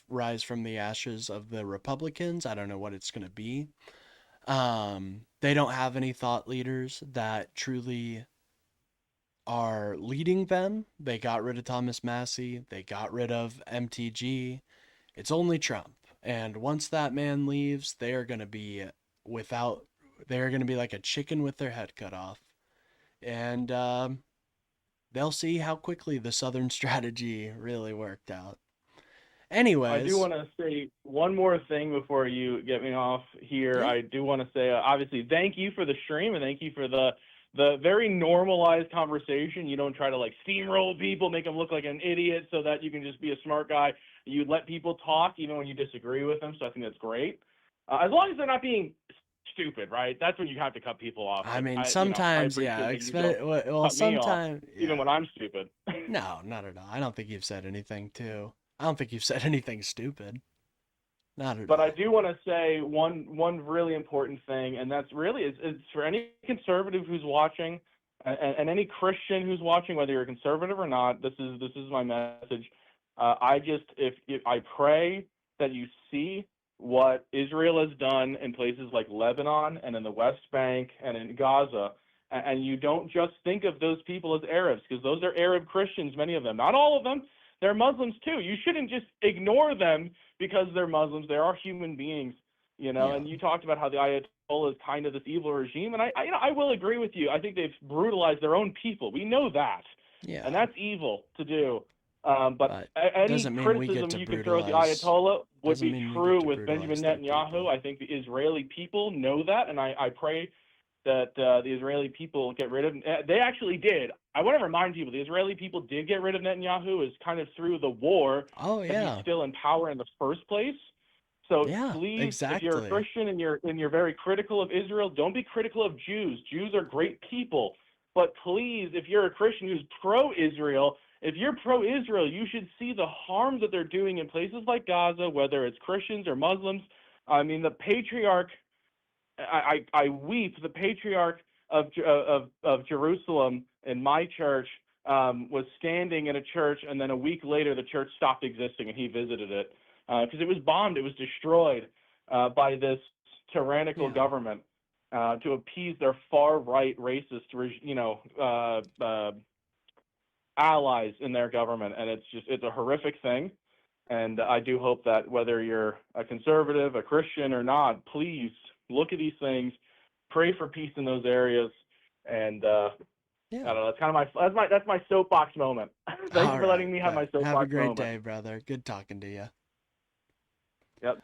rise from the ashes of the Republicans. I don't know what it's going to be. They don't have any thought leaders that truly are leading them. They got rid of Thomas Massey. They got rid of MTG. It's only Trump. And once that man leaves, they are going to be like a chicken with their head cut off. And they'll see how quickly the Southern strategy really worked out. Anyways, I do want to say one more thing before you get me off here. Yeah. I do want to say, obviously, thank you for the stream and thank you for the very normalized conversation. You don't try to like steamroll people, make them look like an idiot so that you can just be a smart guy. You let people talk even when you disagree with them. So I think that's great. As long as they're not being stupid, right? That's when you have to cut people off. I mean, I sometimes, appreciate yeah. that you don't Well, cut me off, sometimes, even when I'm stupid. No, not at all. I don't think you've said anything I don't think you've said anything stupid. Not at But all. I do want to say one really important thing, and that's really it's for any conservative who's watching, and any Christian who's watching, whether you're a conservative or not. This is my message. I pray that you see what Israel has done in places like Lebanon and in the West Bank and in Gaza, and you don't just think of those people as Arabs, because those are Arab Christians, many of them, not all of them. They're Muslims too. You shouldn't just ignore them because they're Muslims. They are human beings, Yeah. And you talked about how the Ayatollah is kind of this evil regime, and I will agree with you. I think they've brutalized their own people. We know that, Yeah. and that's evil to do. But any doesn't mean we get criticism to you can throw at the brutalize. Ayatollah would Doesn't be mean we true get to with Benjamin brutalize their Netanyahu. people. I think the Israeli people know that, and I pray that the Israeli people get rid of. They actually did. I want to remind people the Israeli people did get rid of Netanyahu, is kind of through the war Oh, that yeah. he's still in power in the first place. So Yeah, please, if you're a exactly. Christian and you're very critical of Israel, don't be critical of Jews. Jews are great people. But please, if you're a Christian who's pro-Israel, if you're pro-Israel, you should see the harm that they're doing in places like Gaza, whether it's Christians or Muslims. I mean, the patriarch, I weep. The patriarch of Jerusalem in my church was standing in a church, and then a week later the church stopped existing, and he visited it because it was bombed. It was destroyed by this tyrannical government to appease their far-right racist, allies in their government, and it's a horrific thing. And I do hope that whether you're a conservative, a Christian, or not, please look at these things, pray for peace in those areas, and I don't know. That's kind of that's my soapbox moment. Thank you for letting me have my soapbox moment. Have a great day, brother. Good talking to you. Yep.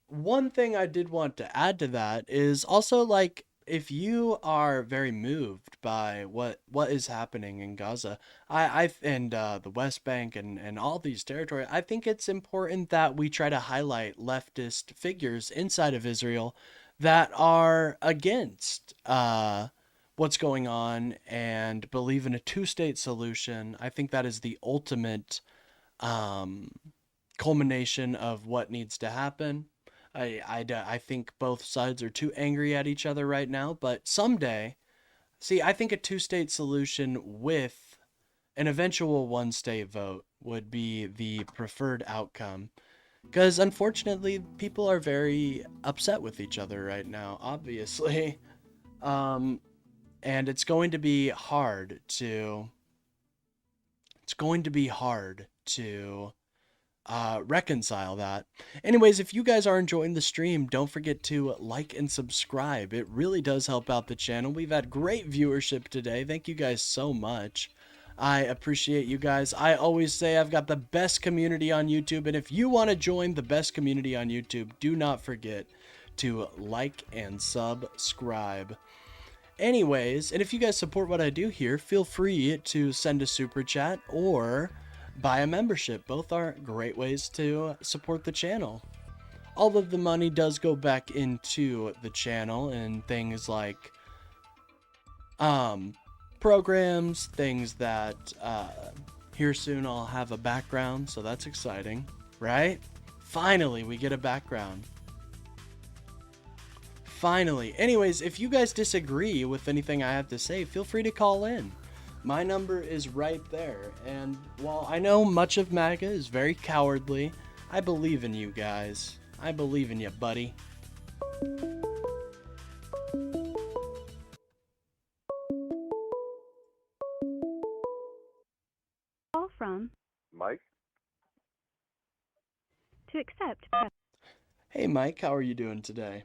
One thing I did want to add to that is also, like, if you are very moved by what is happening in Gaza, and the West Bank and all these territories, I think it's important that we try to highlight leftist figures inside of Israel that are against what's going on and believe in a two-state solution. I think that is the ultimate culmination of what needs to happen. I think both sides are too angry at each other right now, but someday, I think a two-state solution with an eventual one-state vote would be the preferred outcome. Because unfortunately, people are very upset with each other right now, obviously. And it's going to be hard to reconcile that. Anyways, if you guys are enjoying the stream, don't forget to like and subscribe. It really does help out the channel. We've had great viewership today. Thank you guys so much. I appreciate you guys. I always say I've got the best community on YouTube, and if you want to join the best community on YouTube, do not forget to like and subscribe. Anyways, and if you guys support what I do here, feel free to send a super chat or buy a membership. Both are great ways to support the channel. All of the money does go back into the channel and things like programs, things that here soon I'll have a background, so that's exciting, right? Finally, we get a background. Finally. Anyways, if you guys disagree with anything I have to say, feel free to call in. My number is right there. And while I know much of MAGA is very cowardly, I believe in you guys. I believe in you, buddy. Call from Mike? to accept, press Hey, Mike, how are you doing today?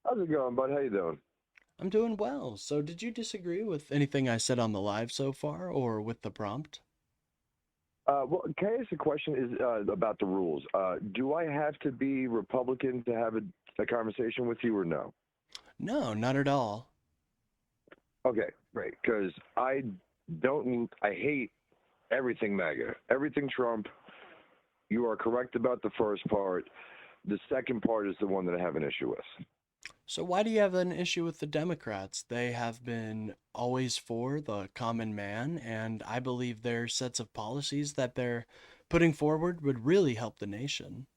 How's it going, bud? How you doing? I'm doing well. So, did you disagree with anything I said on the live so far or with the prompt? Well, can I ask a question about the rules? Do I have to be Republican to have a conversation with you or no? No, not at all. Okay, great. Because I hate everything MAGA, everything Trump. You are correct about the first part. The second part is the one that I have an issue with. So why do you have an issue with the Democrats? They have been always for the common man, and I believe their sets of policies that they're putting forward would really help the nation.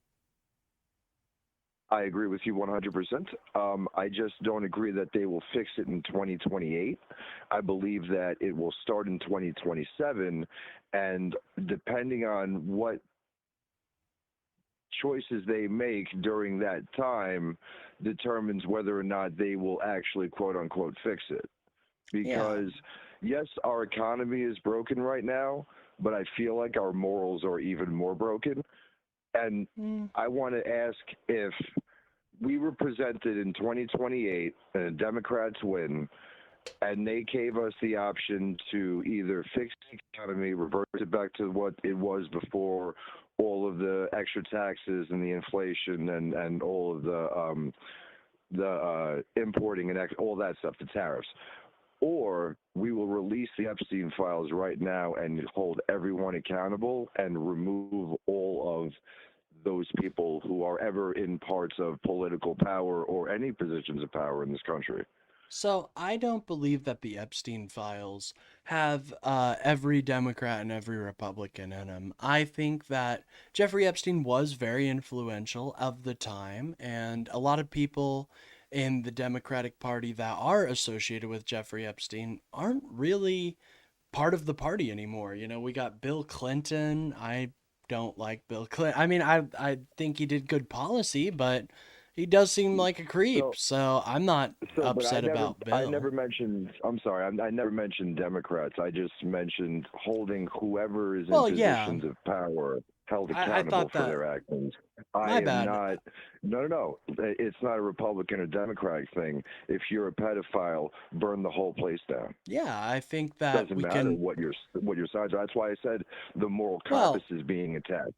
I agree with you 100%. I just don't agree that they will fix it in 2028. I believe that it will start in 2027, and depending on what choices they make during that time determines whether or not they will actually quote unquote fix it. Because yes, our economy is broken right now, but I feel like our morals are even more broken. And I want to ask, if we were presented in 2028 and the Democrats win, and they gave us the option to either fix the economy, revert it back to what it was before all of the extra taxes and the inflation and all of the importing and all that stuff, the tariffs, or we will release the Epstein files right now and hold everyone accountable and remove all of those people who are ever in parts of political power or any positions of power in this country. So I don't believe that the Epstein files have every Democrat and every Republican in them. I think that Jeffrey Epstein was very influential of the time, and a lot of people in the Democratic Party that are associated with Jeffrey Epstein aren't really part of the party anymore. You know, we got Bill Clinton. I don't like Bill Clinton. I mean, I think he did good policy, but he does seem like a creep. So I'm not upset about Bill. I never mentioned. I'm sorry. I never mentioned Democrats. I just mentioned holding whoever is in positions of power held accountable for their actions. I am not. No. It's not a Republican or Democratic thing. If you're a pedophile, burn the whole place down. Yeah, I think that doesn't matter what your sides are. That's why I said the moral compass is being attacked.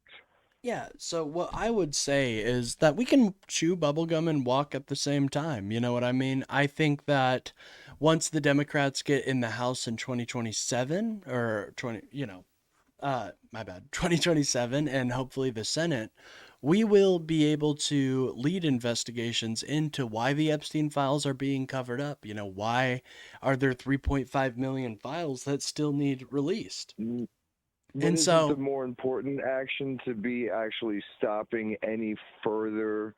Yeah, so what I would say is that we can chew bubblegum and walk at the same time. You know what I mean? I think that once the Democrats get in the House in 2027 or 2027 and hopefully the Senate, we will be able to lead investigations into why the Epstein files are being covered up. You know, why are there 3.5 million files that still need released? And so the more important action to be actually stopping any further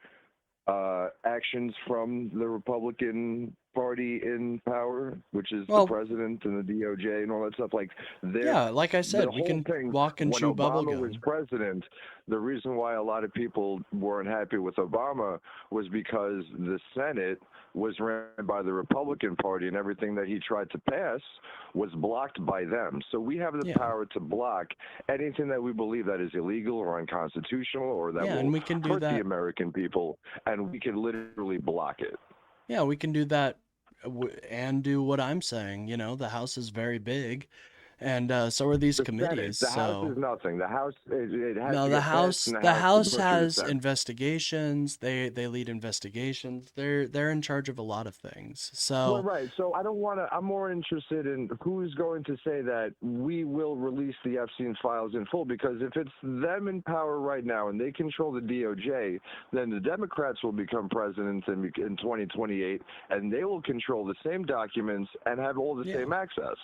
actions from the Republican Party in power, which is the president and the DOJ and all that stuff. Like, like I said, we can walk and chew bubblegum. When Obama was president, the reason why a lot of people weren't happy with Obama was because the Senate was ran by the Republican Party, and everything that he tried to pass was blocked by them. So we have the power to block anything that we believe that is illegal or unconstitutional or that will hurt the American people, and we can literally block it. Yeah, we can do that and do what I'm saying. You know, the House is very big, and so are these committees. The House is nothing. The House it has no, to the get House. passed, The House has investigations. They lead investigations. They're in charge of a lot of things. So well, right. So I don't want to. I'm more interested in who's going to say that we will release the Epstein files in full. Because if it's them in power right now and they control the DOJ, then the Democrats will become president in 2028, and they will control the same documents and have all the same access.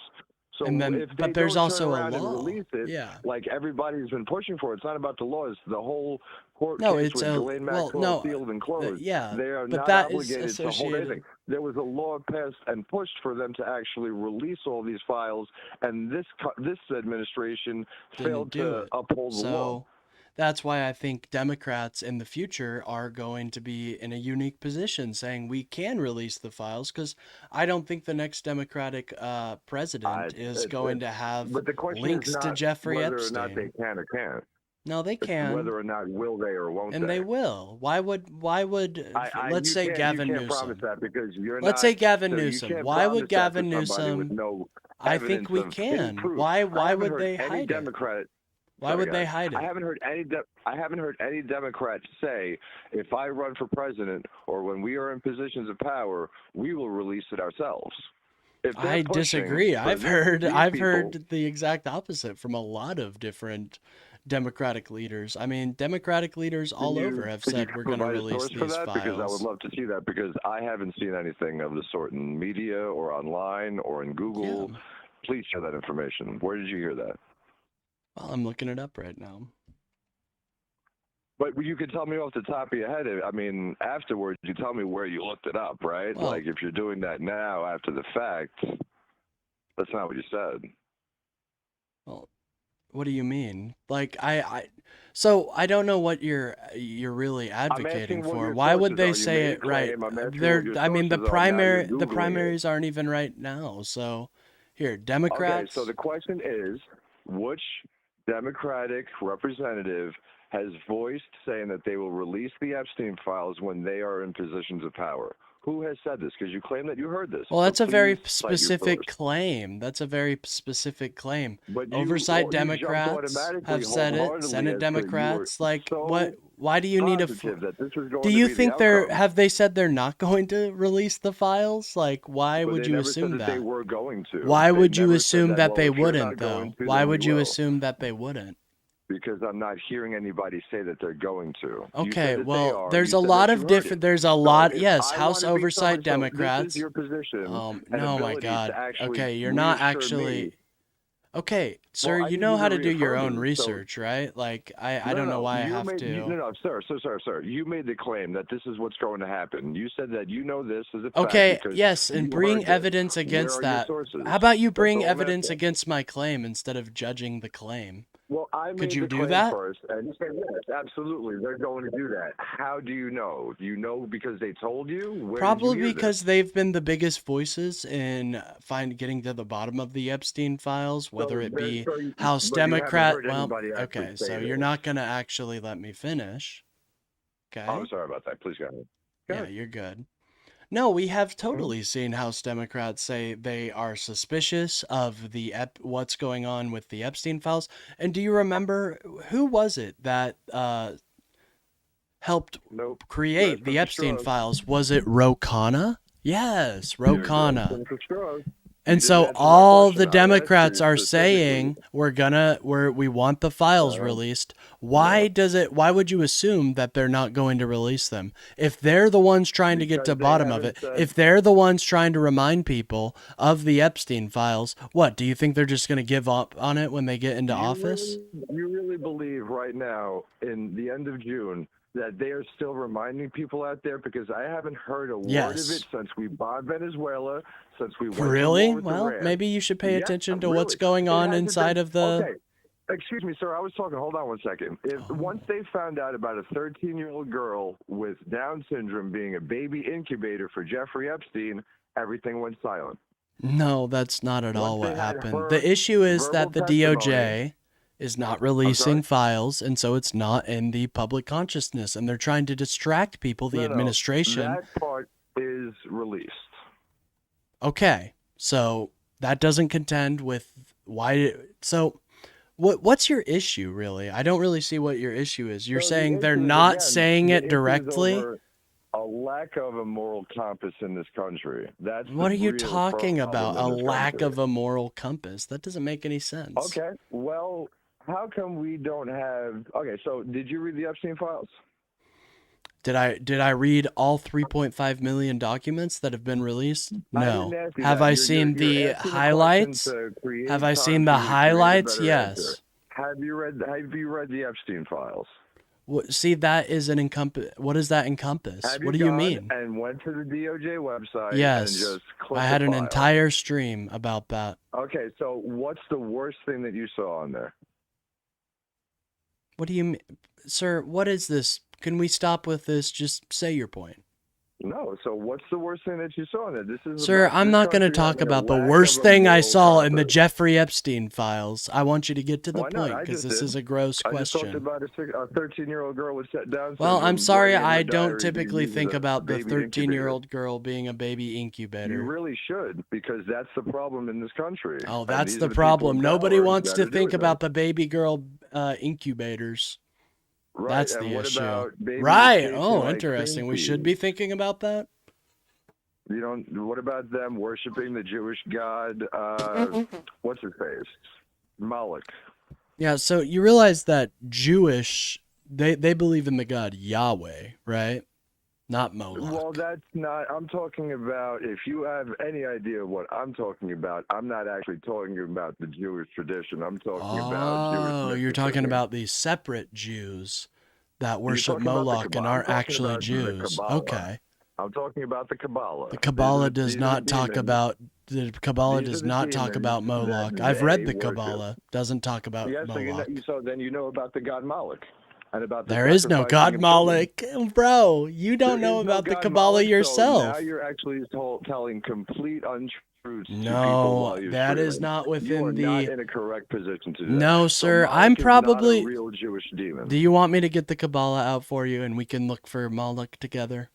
So And then, if they but there's don't also turn a around and law. release it, Yeah. like everybody's been pushing for, it's not about the law. It's the whole court No, case it's with a Ghislaine well, Maxwell no, sealed and closed. yeah, They are but not that is obligated to hold anything. associated. There was a law passed and pushed for them to actually release all these files, and this administration Didn't failed do to it. uphold the law. So that's why I think Democrats in the future are going to be in a unique position saying we can release the files because I don't think the next Democratic president is going to have But the question is links to not Jeffrey whether or not they Epstein. can or can't. No, they It's can, whether or not will they or won't and they. they will. Let's You say can't Gavin promise Newsom. that because you're Let's not. say Gavin So you Newsom. can't Why would promise that to Gavin somebody with Newsom? no I think evidence we of any can. proof. Why I haven't would heard they any hide it? Democrat. Why Sorry, would they guys. hide I it? haven't heard any Democrat say if I run for president or when we are in positions of power, we will release it ourselves. If they're I pushing disagree. for I've these people, heard the exact opposite from a lot of different Democratic leaders. I mean, Democratic leaders all over have could you said we're going to provide a release source for these that? Because I would files. love to see that because I haven't seen anything of the sort in media or online or in Google. Yeah. Please share that information. Where did you hear that? Well, I'm looking it up right now. But you could tell me off the top of your head. I mean, afterwards, you tell me where you looked it up, right? Well, like if you're doing that now after the fact, that's not what you said. well, what do you mean? Like so I don't know what you're really advocating what for. your Why would sources they are. You say made a it right? claim. I'm asking They're what your I mean the sources are. Now you're the Googling it. primaries aren't even right now. So here, Okay, Democrats. so the question is, which Democratic representative has voiced saying that they will release the Epstein files when they are in positions of power? Who has said this? Because you claim that you heard this. Well, So that's a very please cite your specific source. claim. That's a very specific claim. But Oversight you jumped Democrats automatically have said it. wholeheartedly Senate as to you were Democrats, like what? so Why do you need a? positive that this was going Do to you be the think outcome. have they said they're not going to release the files? Like, why But would they you never said assume that they that? were going to. Why They would you never said assume that, that well, they if you're wouldn't, not going though? to, Why then we would you will. assume that they wouldn't? Because I'm not hearing anybody say that they're going to. You Okay, said that they well, are. there's You a said lot that of you heard different. it. There's a So lot. if Yes, I House want to be Oversight someone, so this Democrats. is your position and No, my ability God. to actually Okay, you're not reassure actually. me. Okay, sir, Well, I you need know you how to to do your reaffirm own me. So research, right? Like, I don't know no. why I You have made to. no, sir. You made the claim that this is what's going to happen. You said that you know this as a fact Okay, because yes, and you bring heard this. evidence Where against are your that. sources? How about you That's bring all I'm evidence asking. against my claim instead of judging the claim? Well, I Could made you the do claim that? first, and you said yes, absolutely, they're going to do that. How do you know? Do you know because they told you? Where Probably did you hear because this? they've been the biggest voices in getting to the bottom of the Epstein files, whether it be House But you haven't Democrat. heard Well, anybody actually okay, say so you're this. not gonna actually let me finish. Oh, Okay? I'm sorry about that. Please go ahead. Go Yeah, ahead. you're good. No, we have Mhm. totally seen House Democrats say they are suspicious of the what's going on with the Epstein files. And do you remember who was it that helped Nope. create That's the Mr. Epstein Strauss. files? Was it Ro Khanna? Yes, Ro You're good, Khanna. Mr. Strauss. You And didn't so answer my all the question. I asked Democrats you are specifically. saying we want the files No, released. no. Why would you assume that they're not going to release them? If they're the ones trying to get to Because the they bottom of haven't it, said. if they're the ones trying to remind people of the Epstein files, what, do you think they're just going to give up on it when they get into office? You really believe right now, in the end of June, that they are still reminding people out there? Because I haven't heard a word of Yes. it since we bought Venezuela, since we went to Really? war with Well, Iran. maybe you should pay Yeah, attention to what's really. going It on hasn't inside been. of the. Okay. Excuse me, sir. I was talking. Hold on one second. Once they found out about a 13-year-old girl with Down syndrome being a baby incubator for Jeffrey Epstein, everything went silent. No, that's not at all Once what they had happened. her The issue is verbal that the testimony. DOJ is not I'm releasing sorry? files, and so it's not in the public consciousness, and they're trying to distract people, the No, administration. that part is released. Okay, so that doesn't contend with why. So, what's your issue really? I don't really see what your issue is. You're So the saying they're issue is, not again, saying the it issue is directly. over a lack of a moral compass in this country. That's What the are you real talking problem about? A in this lack country. of a moral compass? That doesn't make any sense. Okay, well, how come we don't have? Okay, so did you read the Epstein files? Did I read all 3.5 million documents that have been released? No. Have I seen the highlights? Have I seen the highlights? Yes. Have you read the Epstein files? See, that is an encompass. What does that encompass? What do you mean? And went to the DOJ website. Yes. And just clicked I had the an file. entire stream about that. Okay, so what's the worst thing that you saw on there? What do you mean? Sir, what is this? Can we stop with this? Just say your point. No, so what's the worst thing that you saw in it? Sir, I'm not going to talk about the worst thing I saw in the Jeffrey Epstein files. I want you to get to the point, because this is a gross question. I just talked about a 13-year-old girl with set down. Well, I'm sorry, I don't typically think about the 13-year-old girl being a baby incubator. You really should, because that's the problem in this country. Oh, that's the problem. Nobody wants to think about the baby girl incubators. Right. That's and the what issue. About right. Oh, interesting. We should be thinking about that. What about them worshiping the Jewish god? What's his face? Moloch. Yeah. So you realize that Jewish, they believe in the god Yahweh, right? Not Moloch. Well, that's not. I'm talking about. If you have any idea what I'm talking about, I'm not actually talking about the Jewish tradition. I'm talking about Jewish. Oh, you're talking about these separate Jews that worship Moloch and aren't actually Jews. Okay. I'm talking about the Kabbalah. The Kabbalah does not talk about Moloch. I've read the Kabbalah. Doesn't talk about Moloch. So then you know about the god Moloch. There is no God Moloch. Bro, you don't know about the Kabbalah yourself. So now you're actually telling complete untruths. No, that is not within the... You are not in a correct position to do that. No, sir. I'm probably... not a real Jewish demon. Do you want me to get the Kabbalah out for you and we can look for Moloch together?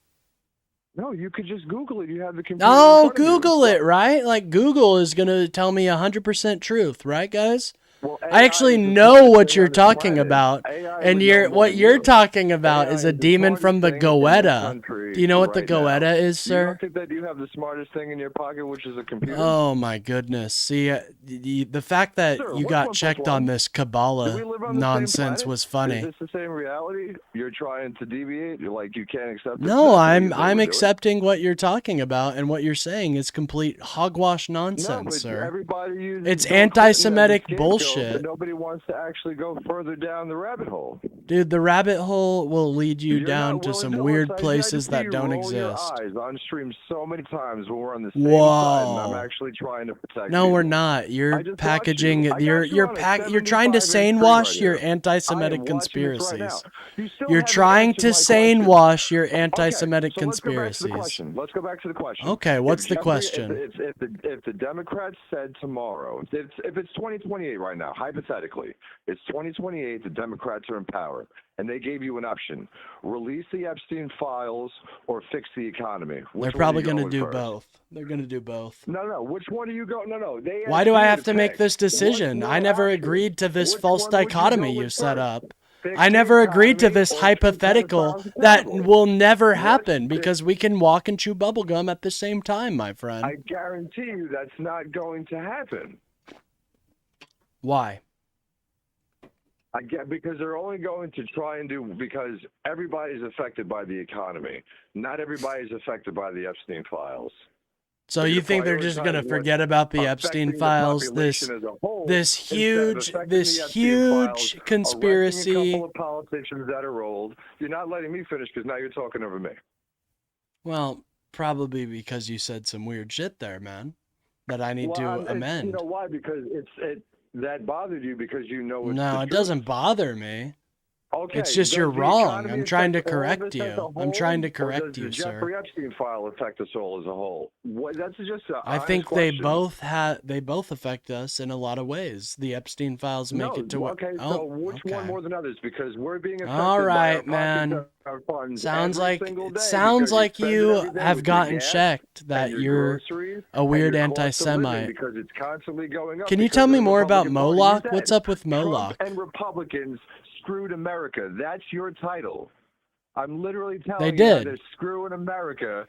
No, you could just Google it. You have the computer. Oh, Google it, right? Like Google is going to tell me 100% truth, right, guys? Well, I actually know what you're talking about, and what you're talking about is a demon from the Goetta. Do you know what the Goetta is, sir? You don't think that you have the smartest thing in your pocket, which is a computer? Oh my goodness! See, the fact that you got checked on this Kabbalah nonsense was funny. Is this the same reality? You're trying to deviate. You're like you can't accept. No, I'm accepting what you're talking about, and what you're saying is complete hogwash nonsense, sir. It's anti-Semitic bullshit. But nobody wants to actually go further down the rabbit hole. Dude, the rabbit hole will lead you down to some weird places that don't exist. Your eyes on stream so many times when we're on the same side, and I'm actually trying to protect No, you. we're not. You're packaging you're trying to sane wash your anti-Semitic conspiracies. You're trying to sane wash your anti-Semitic conspiracies. Let's go back to the question. Okay, what's the question? If the Democrats said tomorrow, if it's 2028 right now, hypothetically, it's 2028, the Democrats are in power, and they gave you an option: release the Epstein files or fix the economy. They're probably going to do both. They're going to do both. No. Which one do you go? No. Why do I have to make this decision? I never agreed to this false dichotomy you set up. I never agreed to this hypothetical that will never happen because we can walk and chew bubblegum at the same time, my friend. I guarantee you that's not going to happen. Why? I get because they're only going to try and because everybody's affected by the economy. Not everybody's affected by the Epstein files. So you think they're just going to forget about the Epstein files? This huge conspiracy. A couple of politicians that are old. You're not letting me finish because now you're talking over me. Well, probably because you said some weird shit there, man, that I need to amend. You know why? Because that bothered you because you know it's No, it doesn't bother me. Okay, it's just you're wrong. I'm trying to correct you. I'm trying to correct you, sir. Does the Jeffrey Epstein file affect us all as a whole? That's just I think they both affect us in a lot of ways. The Epstein files make it to what? Okay, so which one more than others? Because we're being affected all right, by man. Sounds like you have gotten checked that you're a weird anti-Semite. Because it's constantly going up. Can you tell me more about Moloch? What's up with Moloch? Trump and Republicans screwed America. That's your title. I'm literally telling you they're screwing America,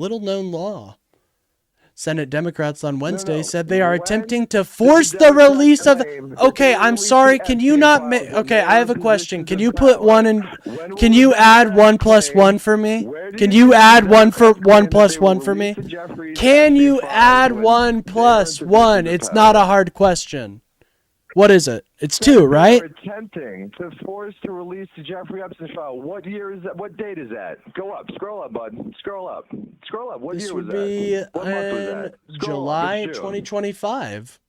little known law. Senate Democrats on Wednesday no. said they are When attempting to did force the the Democrats release of. claim that Okay, they I'm released sorry. the Can you Epstein not? files when Okay, they I were have a in question. positions Can of you put power? one in? When Can will you the add Democrats 1 plus claim- 1 for me? Where do Can you you think add the 1 for Democrats 1 claim that plus they 1 will for me? release the Jeffrey Can Epstein you files add when 1 they are in plus positions 1? of It's not a power? hard question. What is it? It's Said 2, they right? are attempting to force to release the Jeffrey Epstein file. What year is that? What date is that? Go up. Scroll up, bud. Scroll up. Scroll up. What This year would was be that? What month was in that? Scroll July up. It's June. 2025.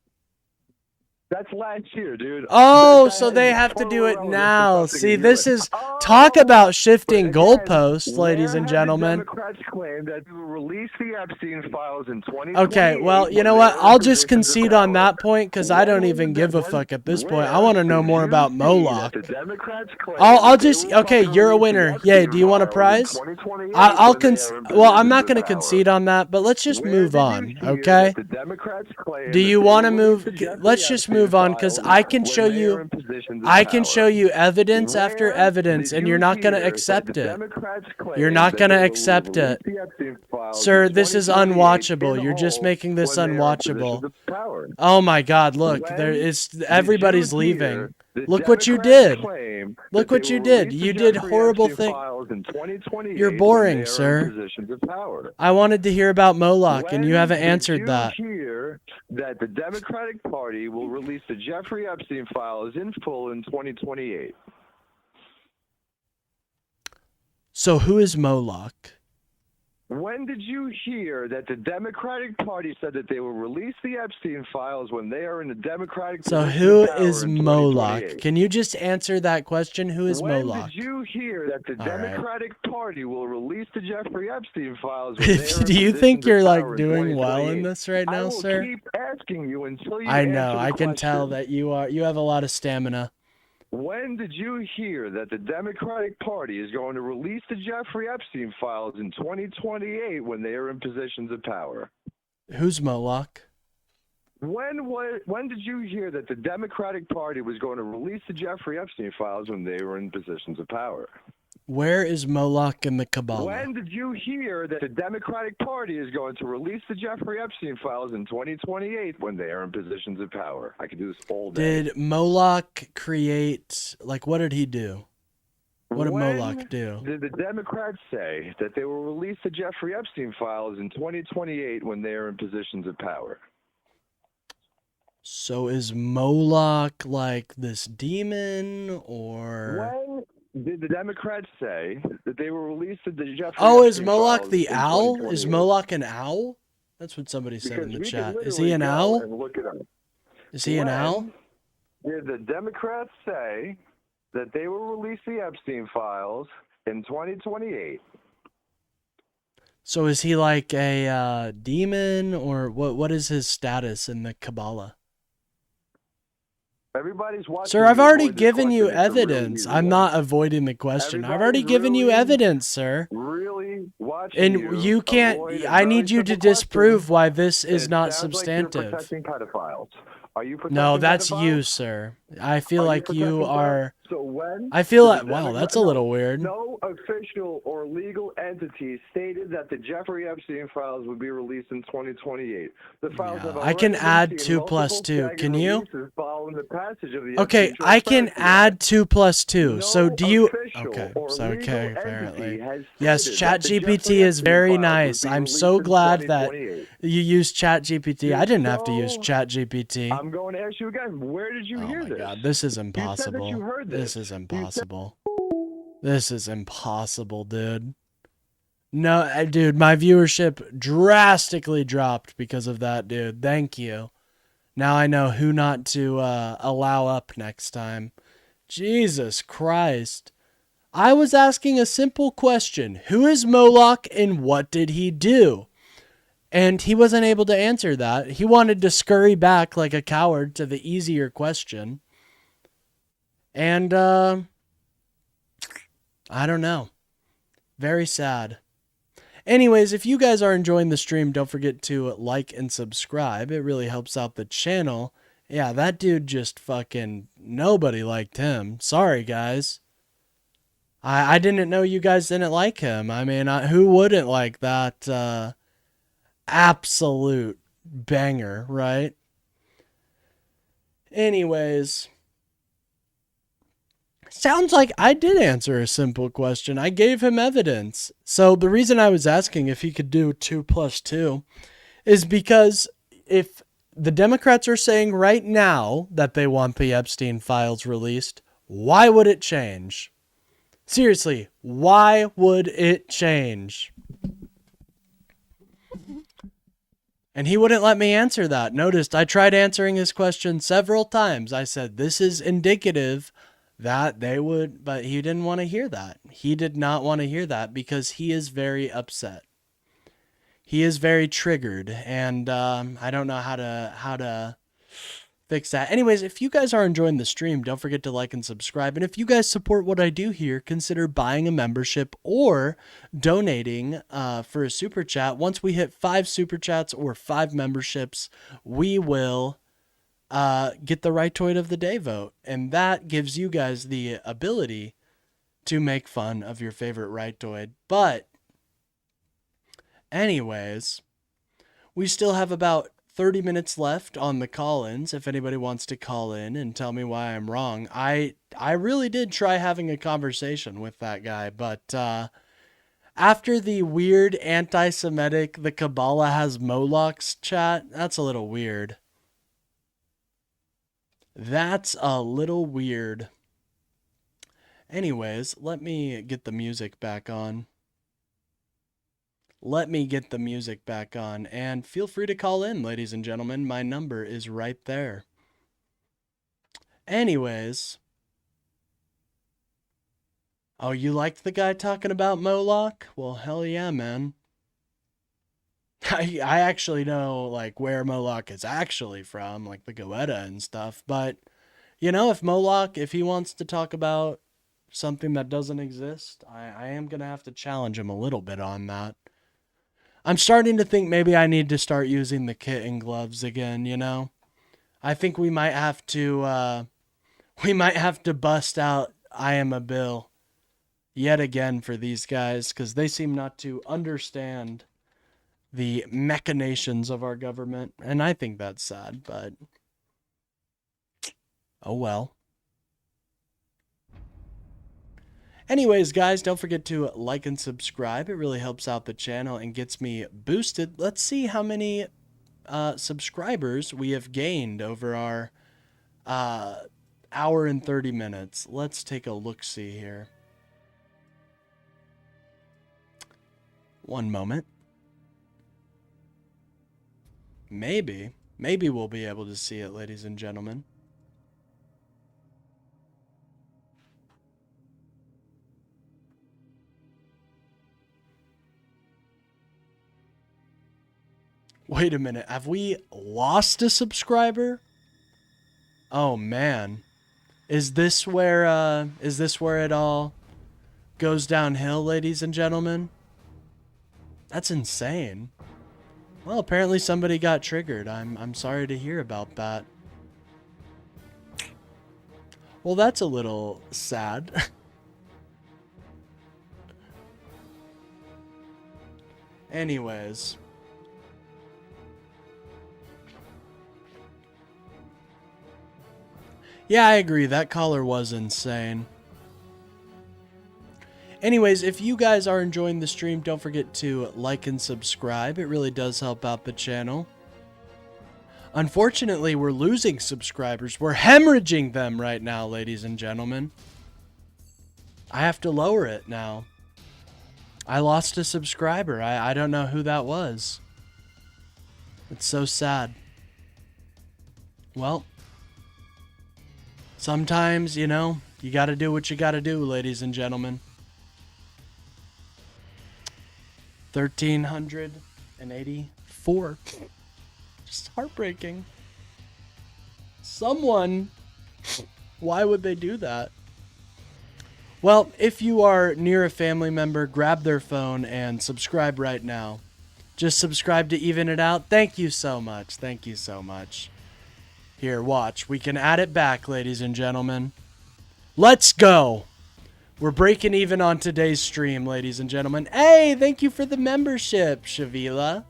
That's last year, dude. Oh, That so is they have to do total it irrelevance to now. something See, you're this doing. is talk about But shifting again, goalposts, where ladies and have gentlemen. the Democrats claimed that they will release the Epstein files in 2028? Okay, well, you when know they what? are in I'll just positions of concede on power? that point because I don't When even was give that- a fuck at this where point. I want to know did more you about see Moloch. that the Democrats claim I'll that they just will okay. fucking You're a release the winner. Epstein Yay. Do you want a files in prize? 2028 I'll when they are in well, I'm positions not of going to power? concede on that, but let's just Where move did you on, hear okay? that the Democrats claim Do that you they want to will move? release the Jeffrey Let's just Epstein move on because files I can when show they are you. in positions of I can power? show you evidence after Where evidence, did and you you're not going to hear that accept the it. Democrats claim You're not that going they to will accept release it. the Epstein files Sir, in this is 2028 unwatchable. in You're just whole making this when they are in positions unwatchable. of power? Oh my God, look, there When is did everybody's you leaving. hear the Look what you Democrats did. claim Look that they what you will did. release the You did Jeffrey horrible Epstein things. files in 2028 You're when boring, they are sir. in positions of power? I wanted to hear about Moloch, and you When haven't did answered you that. hear that the Democratic Party will release the Jeffrey Epstein files in full in 2028? So who is Moloch? When did you hear that the Democratic Party said that they will release the Epstein files when they are in the Democratic So position who of power is in Moloch? 2028? Can you just answer that question? Who is When Moloch? did you hear that the All right. Democratic Party will release the Jeffrey Epstein files when they are in Do you think positions of you're power like in doing well in 2028? this right I now, will sir? keep asking you until you I answer know. the I can tell question. that you have a lot of stamina. When did you hear that the Democratic Party is going to release the Jeffrey Epstein files in 2028 when they are in positions of power? Who's Moloch? When did you hear that the Democratic Party was going to release the Jeffrey Epstein files when they were in positions of power? Where is Moloch in the Kabbalah? When did you hear that the Democratic Party is going to release the Jeffrey Epstein files in 2028 when they are in positions of power? I could do this all day. Did Moloch create, like, what did he do? What did When Moloch do? did the Democrats say that they will release the Jeffrey Epstein files in 2028 when they are in positions of power? So is Moloch like this demon or? When did the Democrats say that they will release the Jeffrey Oh, is Epstein Moloch files the in owl? Is 2028? Moloch an owl? That's what somebody said Because in the we could chat. Is literally he an go owl? and look it up. Is he an owl? Did the Democrats say that they will release the Epstein files in 2028? So is he like a demon or what is his status in the Kabbalah? Everybody's watching. Sir, I've you already avoid this given you question. It's a really evidence. easy I'm one. not avoiding the question. I've already Everybody's given you really- evidence, sir. Really watching And you can't, avoid a I very need you to simple disprove question, why this and is it not sounds like you're substantive. protecting pedophiles. Are you protecting No, that's pedophiles? you, sir. I feel Are like you protecting are. pedophiles? So when I feel did like, the wow, Democrat- that's a little weird. No official or legal entity stated that the Jeffrey Epstein files would be released in 2028. The files Yeah, have I can already been add seen 2 plus multiple 2. staggered Can you? releases following the passage of the Okay, Epstein I can Transparency add Act. 2 plus 2. No So do you? official Okay, or so legal okay, entity apparently. has Yes, stated that the ChatGPT Jeffrey is Epstein very files would nice. be I'm released so in glad that 2028. you used ChatGPT. I didn't have to use So, ChatGPT. I'm going to ask you again. Where did you Oh hear my this? God, this is You said that impossible. you heard This this. is impossible. This is impossible, dude. No, dude, my viewership drastically dropped because of that, dude. Thank you. Now I know who not to allow up next time. Jesus Christ. I was asking a simple question. Who is Moloch and what did he do? And he wasn't able to answer that. He wanted to scurry back like a coward to the easier question. And, I don't know. Very sad. Anyways, if you guys are enjoying the stream, don't forget to like and subscribe. It really helps out the channel. Yeah, that dude just fucking, nobody liked him. Sorry, guys. I didn't know you guys didn't like him. I mean, who wouldn't like that absolute banger, right? Anyways, sounds like I did answer a simple question. I gave him evidence. So the reason I was asking if he could do 2 + 2 is because if the Democrats are saying right now that they want the Epstein files released, why would it change? Seriously, why would it change? And he wouldn't let me answer that. Noticed I tried answering his question several times. I said, this is indicative that they would, but he didn't want to hear that. He did not want to hear that because he is very upset. He is very triggered, and I don't know how to fix that. Anyways, if you guys are enjoying the stream, don't forget to like and subscribe. And if you guys support what I do here, consider buying a membership or donating for a super chat. Once we hit 5 super chats or 5 memberships, we will get the Rightoid of the Day vote. And that gives you guys the ability to make fun of your favorite Rightoid. But anyways, we still have about 30 minutes left on the call-ins if anybody wants to call in and tell me why I'm wrong. I really did try having a conversation with that guy, but after the weird anti-Semitic, the Kabbalah has Molochs chat, that's a little weird. That's a little weird. Anyways, let me get the music back on. And feel free to call in, ladies and gentlemen. My number is right there. Anyways. Oh, you liked the guy talking about Moloch? Well, hell yeah, man. I actually know, like, where Moloch is actually from, like the Goetta and stuff. But, you know, if Moloch, if he wants to talk about something that doesn't exist, I am going to have to challenge him a little bit on that. I'm starting to think maybe I need to start using the kitten gloves again, you know? I think we might have to bust out I Am a Bill yet again for these guys, because they seem not to understand the machinations of our government, and I think that's sad, but oh well. Anyways, guys, don't forget to like and subscribe. It really helps out the channel and gets me boosted. Let's see how many subscribers we have gained over our hour and 30 minutes. Let's take a look-see here. One moment. Maybe we'll be able to see it, ladies and gentlemen. Wait a minute, have we lost a subscriber? Oh man. Is this where it all goes downhill, ladies and gentlemen? That's insane. Well, apparently somebody got triggered. I'm sorry to hear about that. Well, that's a little sad. Anyways. Yeah, I agree. That caller was insane. Anyways, if you guys are enjoying the stream, don't forget to like and subscribe. It really does help out the channel. Unfortunately, we're losing subscribers. We're hemorrhaging them right now, ladies and gentlemen. I have to lower it now. I lost a subscriber. I don't know who that was. It's so sad. Well, sometimes, you know, you gotta do what you gotta do, ladies and gentlemen. 1,384. Just heartbreaking. Someone, why would they do that? Well, if you are near a family member, grab their phone and subscribe right now. Just subscribe to even it out. Thank you so much. Thank you so much. Here, watch. We can add it back, ladies and gentlemen. Let's go. We're breaking even on today's stream, ladies and gentlemen. Hey, thank you for the membership, Shavila.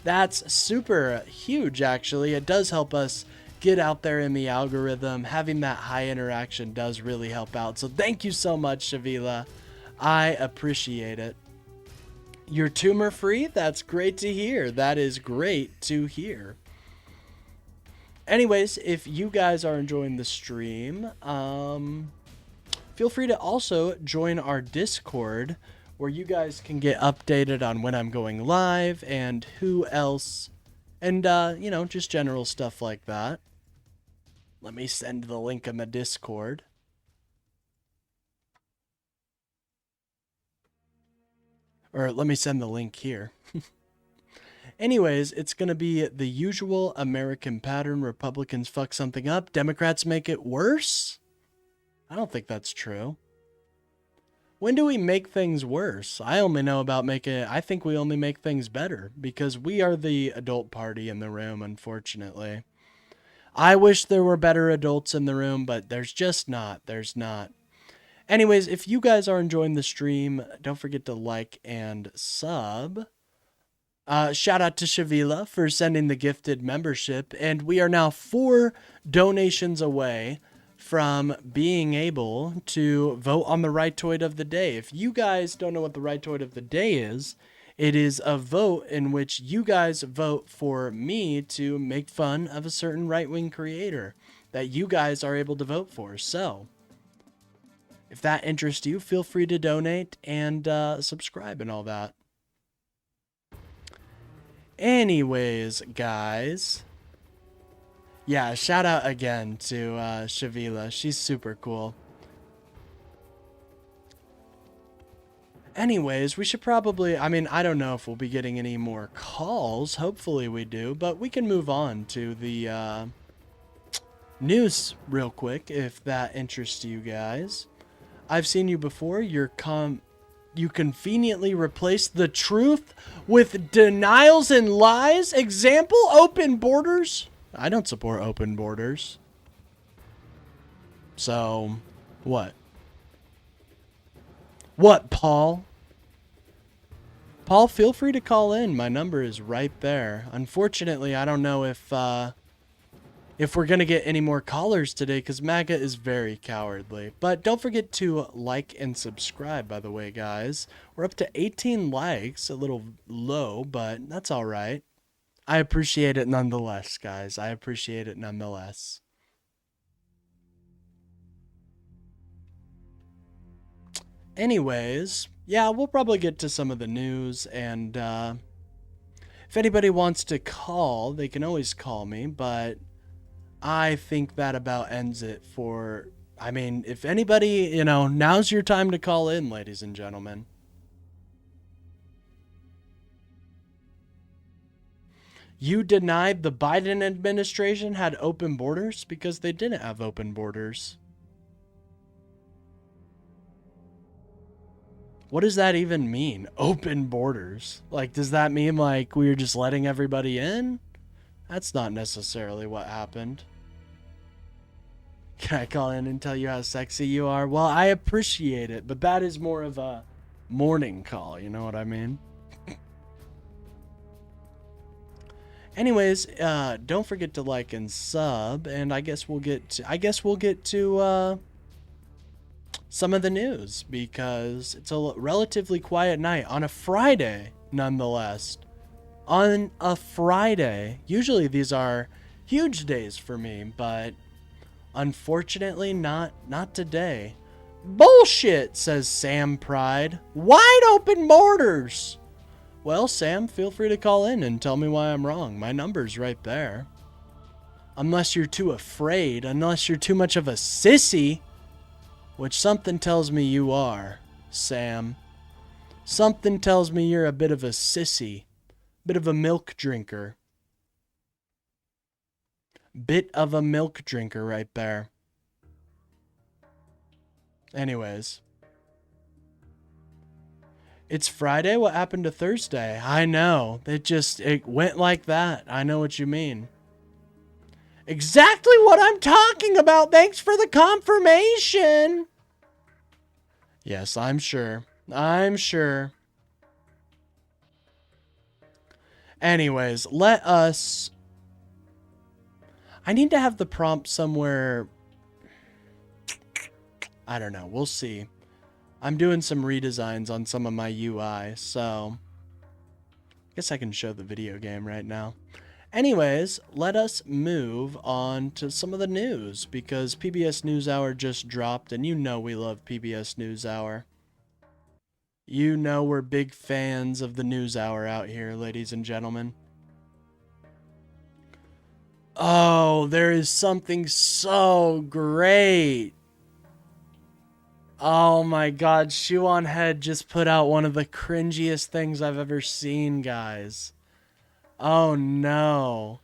That's super huge, actually. It does help us get out there in the algorithm. Having that high interaction does really help out. So thank you so much, Shavila. I appreciate it. You're tumor free? That's great to hear. That is great to hear. Anyways, if you guys are enjoying the stream, feel free to also join our Discord, where you guys can get updated on when I'm going live and who else, and, just general stuff like that. Let me send the link in the Discord. Or let me send the link here. Anyways, it's going to be the usual American pattern. Republicans fuck something up. Democrats make it worse? I don't think that's true. When do we make things worse? I only know about I think we only make things better, because we are the adult party in the room, unfortunately. I wish there were better adults in the room, but there's just not. There's not. Anyways, if you guys are enjoying the stream, don't forget to like and sub. Shout out to Shavila for sending the gifted membership, and we are now 4 donations away from being able to vote on the Rightoid of the Day. If you guys don't know what the Rightoid of the Day is, it is a vote in which you guys vote for me to make fun of a certain right-wing creator that you guys are able to vote for. So, if that interests you, feel free to donate and subscribe and all that. Anyways, guys. Yeah, shout out again to Shavila. She's super cool. Anyways, we should probably, I don't know if we'll be getting any more calls. Hopefully we do, but we can move on to the news real quick if that interests you guys. I've seen you before. You conveniently replaced the truth with denials and lies. Example, open borders. I don't support open borders. So, what? What, Paul? Paul, feel free to call in. My number is right there. Unfortunately, I don't know if we're going to get any more callers today, because MAGA is very cowardly. But don't forget to like and subscribe, by the way, guys. We're up to 18 likes, a little low, but that's all right. I appreciate it nonetheless, guys. I appreciate it nonetheless. Anyways, yeah, we'll probably get to some of the news, and if anybody wants to call, they can always call me, but I think that about ends it for, if anybody, now's your time to call in, ladies and gentlemen. You denied the Biden administration had open borders because they didn't have open borders. What does that even mean? Open borders? Like, does that mean like we were just letting everybody in? That's not necessarily what happened. Can I call in and tell you how sexy you are? Well, I appreciate it, but that is more of a morning call, you know what I mean? Anyways, don't forget to like and sub, and I guess we'll get to some of the news, because it's a relatively quiet night on a Friday, nonetheless. On a Friday, usually these are huge days for me, but unfortunately not today. Bullshit, says Sam Pride. Wide open borders. Well, Sam, feel free to call in and tell me why I'm wrong. My number's right there. Unless you're too afraid, unless you're too much of a sissy, which something tells me you are, Sam. Something tells me you're a bit of a sissy, bit of a milk drinker. Bit of a milk drinker right there. Anyways. It's Friday? What happened to Thursday? I know. It went like that. I know what you mean. Exactly what I'm talking about. Thanks for the confirmation. Yes, I'm sure. Anyways, let us... I need to have the prompt somewhere... I don't know. We'll see. I'm doing some redesigns on some of my UI, so... I guess I can show the video game right now. Anyways, let us move on to some of the news, because PBS NewsHour just dropped, and you know we love PBS NewsHour. You know we're big fans of the NewsHour out here, ladies and gentlemen. Oh, there is something so great. Oh my god, Shoe on Head just put out one of the cringiest things I've ever seen, guys. Oh no.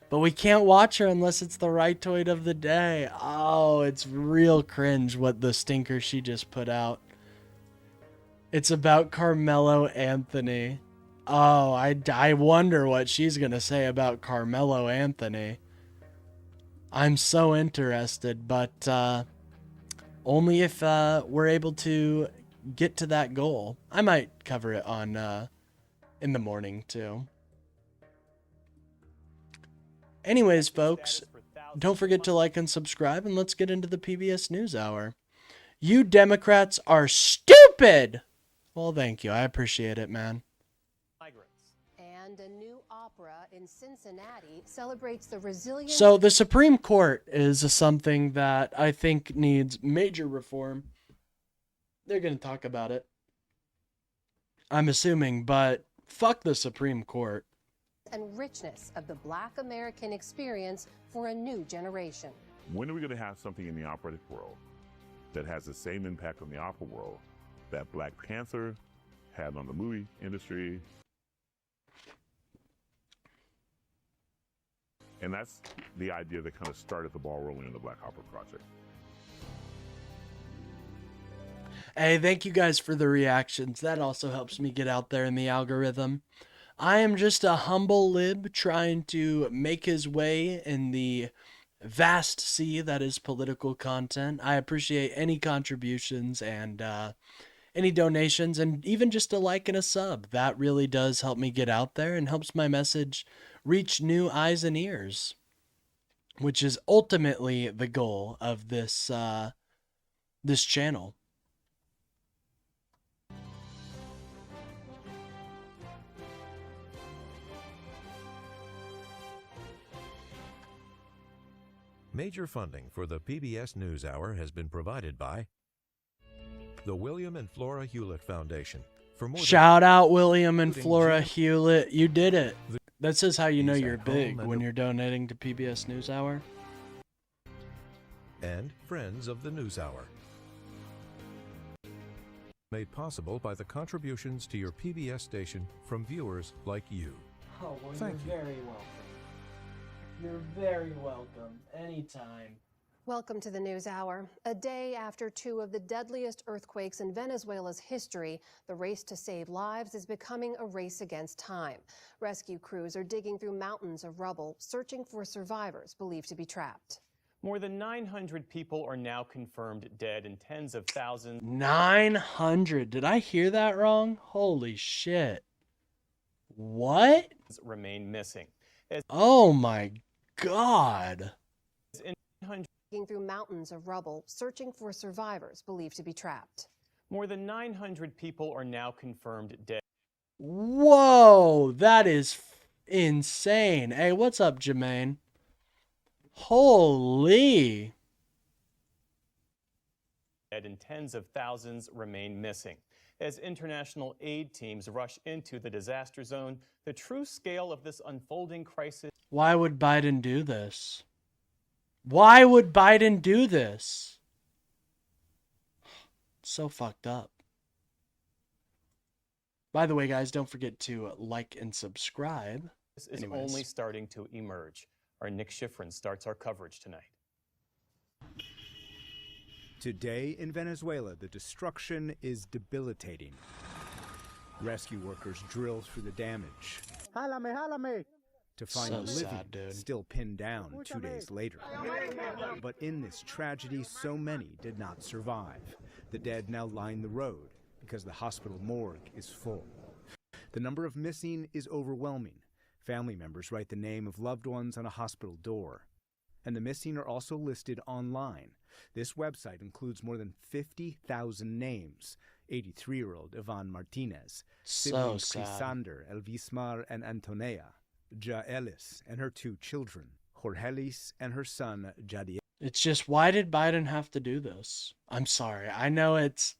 But we can't watch her unless it's the Rightoid of the day. Oh, it's real cringe what the stinker she just put out. It's about Carmelo Anthony. Oh, I wonder what she's going to say about Carmelo Anthony. I'm so interested, but only if we're able to get to that goal. I might cover it on in the morning too. Anyways, folks, don't forget to like and subscribe, and let's get into the PBS NewsHour. You Democrats are stupid! Well, thank you. I appreciate it, man. And a new opera in Cincinnati celebrates the resilience... So the Supreme Court is something that I think needs major reform. They're going to talk about it, I'm assuming, but fuck the Supreme Court. And richness of the Black American experience for a new generation. When are we going to have something in the operatic world that has the same impact on the opera world that Black Panther had on the movie industry? And that's the idea that kind of started the ball rolling on the Black Opera Project. Hey, thank you guys for the reactions. That also helps me get out there in the algorithm. I am just a humble lib trying to make his way in the vast sea that is political content. I appreciate any contributions and any donations, and even just a like and a sub. That really does help me get out there and helps my message reach new eyes and ears, which is ultimately the goal of this this channel. Major funding for the PBS NewsHour has been provided by the William and Flora Hewlett Foundation. For more Shout out William and Flora Hewlett. You did it. That says how you know you're big when you're donating to PBS NewsHour. And friends of the NewsHour. Made possible by the contributions to your PBS station from viewers like you. Oh, well, Thank you. Very welcome. You're very welcome. Anytime. Welcome to the NewsHour. A day after two of the deadliest earthquakes in Venezuela's history, the race to save lives is becoming a race against time. Rescue crews are digging through mountains of rubble, searching for survivors believed to be trapped. More than 900 people are now confirmed dead and tens of thousands 900. Did I hear that wrong? Holy shit. What? remain missing. Oh my god. Digging through mountains of rubble, searching for survivors believed to be trapped. More than 900 people are now confirmed dead. Whoa, that is insane. Hey, what's up, Jermaine? Holy. And tens of thousands remain missing. As international aid teams rush into the disaster zone, the true scale of this unfolding crisis. Why would Biden do this? Why would Biden do this? So fucked up. By the way, guys, don't forget to like and subscribe. This is only starting to emerge. Our Nick Schifrin starts our coverage tonight. Today in Venezuela, the destruction is debilitating. Rescue workers drill through the damage to find the living still pinned down 2 days later. But in this tragedy, so many did not survive. The dead now line the road because the hospital morgue is full. The number of missing is overwhelming. family members write the name of loved ones on a hospital door. And the missing are also listed online. This website includes more than 50,000 names. 83-year-old Ivan Martinez, So siblings sad. Crisander, Elvismar, and Antonea, Jaelis and her 2 children, Jorgelis and her son Jadiel. It's just, why did Biden have to do this? I'm sorry. I know it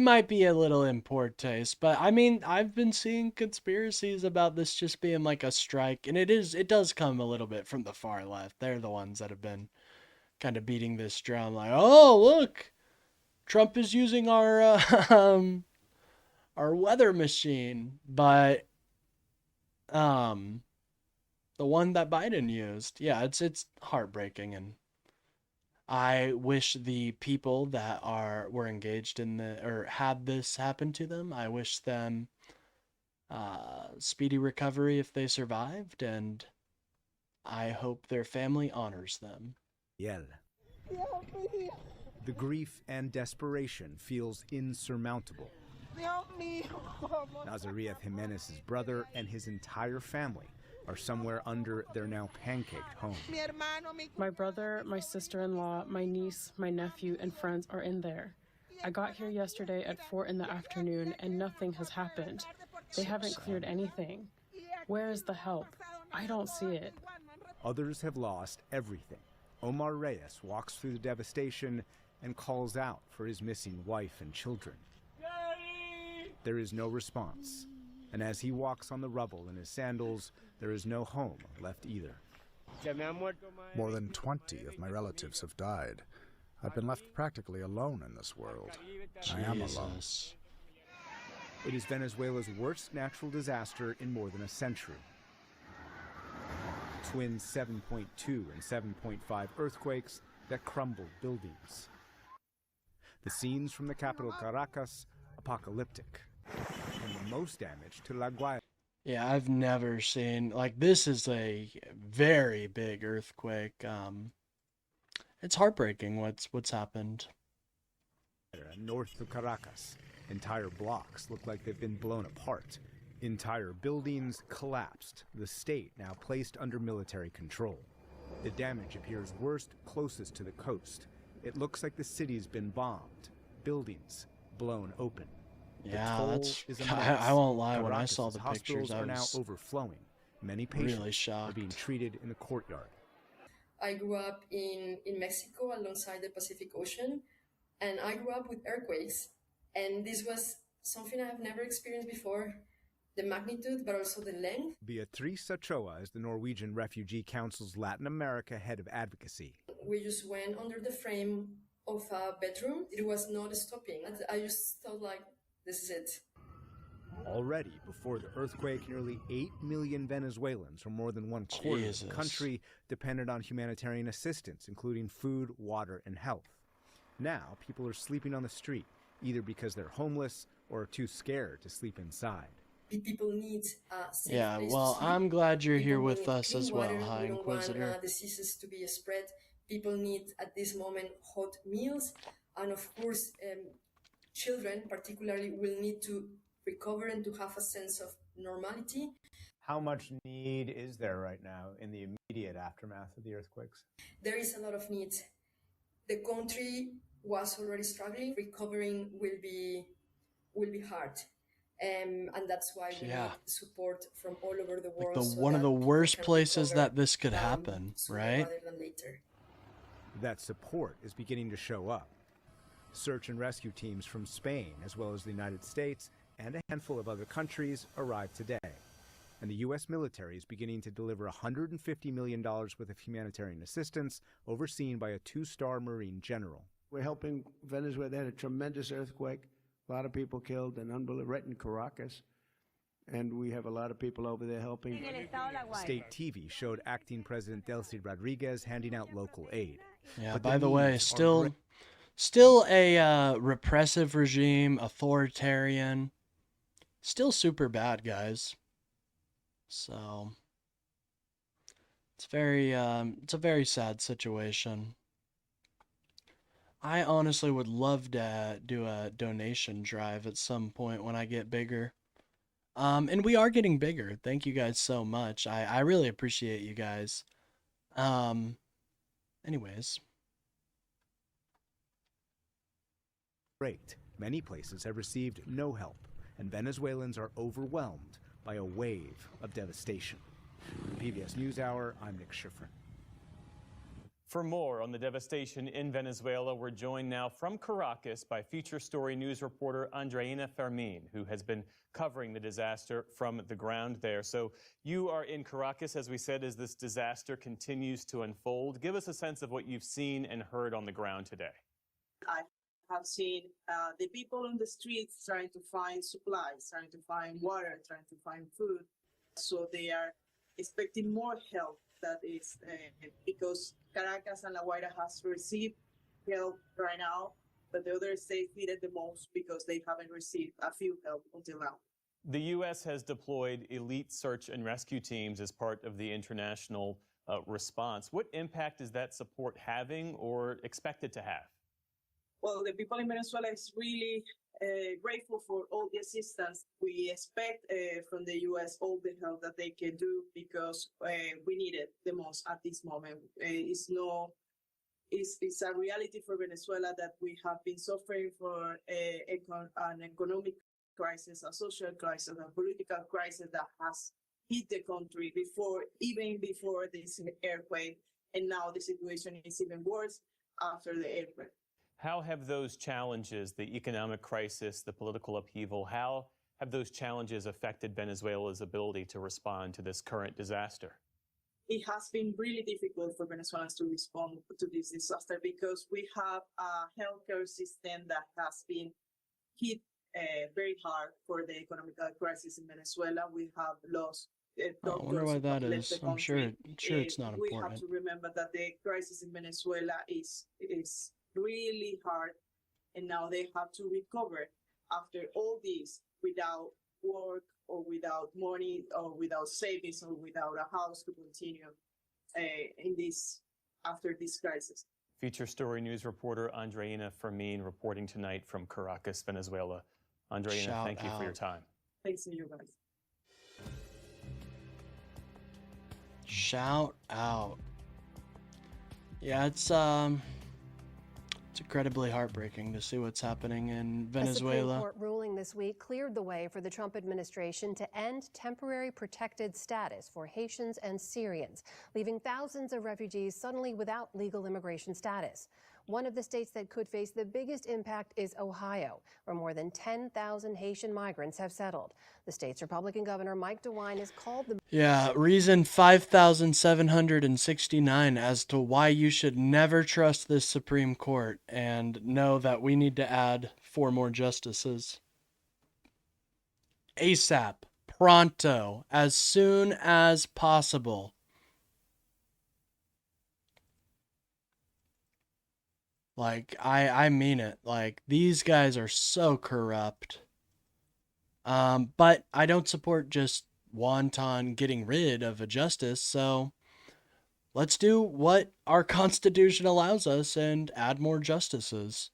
might be a little in poor taste, but I mean, I've been seeing conspiracies about this just being like a strike, and it does come a little bit from the far left. They're the ones that have been kind of beating this drum, like, oh, look, Trump is using our our weather machine, but the one that Biden used, yeah, it's heartbreaking, and I wish the people that were engaged in or had this happen to them, I wish them speedy recovery if they survived, and I hope their family honors them. The grief and desperation feels insurmountable. Nazareth Jimenez's brother and his entire family are somewhere under their now pancaked home. My brother, my sister-in-law, my niece, my nephew, and friends are in there. I got here yesterday at 4 in the afternoon and nothing has happened. They haven't cleared anything. Where is the help? I don't see it. Others have lost everything. Omar Reyes walks through the devastation and calls out for his missing wife and children. There is no response, and as he walks on the rubble in his sandals, there is no home left either. More than 20 of my relatives have died. I've been left practically alone in this world. I am alone. It is Venezuela's worst natural disaster in more than a century. Twin 7.2 and 7.5 earthquakes that crumbled buildings. The scenes from the capital Caracas, apocalyptic. And the most damage to La Guaira. Yeah, I've never seen, like, this is a very big earthquake. It's heartbreaking what's happened. North of Caracas, entire blocks look like they've been blown apart. Entire buildings collapsed, the state now placed under military control. The damage appears worst closest to the coast. It looks like the city's been bombed, buildings blown open. Yeah, I won't lie, when I saw the pictures, I are now was overflowing. Many patients really shocked. are being treated in the courtyard. I grew up in Mexico alongside the Pacific Ocean, and I grew up with earthquakes. And this was something I have never experienced before. The magnitude, but also the length. Beatriz Ochoa is the Norwegian Refugee Council's Latin America head of advocacy. We just went under the frame of a bedroom. It was not stopping. I just thought, like, this is it. Already, before the earthquake, nearly 8 million Venezuelans, or more than 1/4 of the country, depended on humanitarian assistance, including food, water, and health. Now, people are sleeping on the street, either because they're homeless or too scared to sleep inside. People need a safe Yeah, place well, to sleep. I'm glad you're here People with need us clean as well, water. High We don't Inquisitor. want diseases to be spread. People need, at this moment, hot meals. And of course, children particularly will need to recover and to have a sense of normality. How much need is there right now in the immediate aftermath of the earthquakes? There is a lot of need. The country was already struggling. Recovering will be hard. And that's why we need support from all over the world. Like one of the worst places that this could happen, right? Rather than later. That support is beginning to show up. Search and rescue teams from Spain, as well as the United States and a handful of other countries, arrived today. And the U.S. military is beginning to deliver $150 million worth of humanitarian assistance, overseen by a 2-star Marine general. We're helping Venezuela. They had a tremendous earthquake, a lot of people killed, and unbelievable, right in Caracas. And we have a lot of people over there helping. State TV showed acting President Delcy Rodriguez handing out local aid. Yeah, But by the the way, needs are still a repressive regime, authoritarian, still super bad, guys. So it's a very sad situation. I honestly would love to do a donation drive at some point when I get bigger. And we are getting bigger. Thank you guys so much. I really appreciate you guys. Anyways. Great. Many places have received no help, and Venezuelans are overwhelmed by a wave of devastation. For PBS NewsHour, I'm Nick Schifrin. For more on the devastation in Venezuela, we're joined now from Caracas by Feature Story News reporter Andreina Fermin, who has been covering the disaster from the ground there. So you are in Caracas, as we said, as this disaster continues to unfold. Give us a sense of what you've seen and heard on the ground today. I have seen the people on the streets trying to find supplies, trying to find water, trying to find food. So they are expecting more help. That is because Caracas and La Guaira has received help right now, but the other states needed the most because they haven't received a few help until now. The U.S. has deployed elite search and rescue teams as part of the international response. What impact is that support having or expected to have? Well, the people in Venezuela is really grateful for all the assistance. We expect from the U.S. all the help that they can do because we need it the most at this moment. It's a reality for Venezuela that we have been suffering for an economic crisis, a social crisis, a political crisis that has hit the country even before this earthquake, and now the situation is even worse after the earthquake. How have those challenges, the economic crisis, the political upheaval, how have those challenges affected Venezuela's ability to respond to this current disaster? It has been really difficult for Venezuelans to respond to this disaster because we have a healthcare system that has been hit very hard for the economic crisis in Venezuela. We have lost I wonder why that is. I'm sure it's not important. We have to remember that the crisis in Venezuela is really hard, and now they have to recover after all this without work or without money or without savings or without a house to continue after this crisis. Feature Story News reporter Andreina Fermin reporting tonight from Caracas, Venezuela. Andreina, thank you for your time. Thanks to you guys. Shout out. Yeah, it's incredibly heartbreaking to see what's happening in Venezuela. A Supreme Court ruling this week cleared the way for the Trump administration to end temporary protected status for Haitians and Syrians, leaving thousands of refugees suddenly without legal immigration status. One of the states that could face the biggest impact is Ohio, where more than 10,000 Haitian migrants have settled. The state's Republican Governor Mike DeWine has called the reason 5,769 as to why you should never trust this Supreme Court, and know that we need to add 4 more justices. ASAP, pronto, as soon as possible. Like, I mean it. Like, these guys are so corrupt. But I don't support just wanton getting rid of a justice, so let's do what our Constitution allows us and add more justices.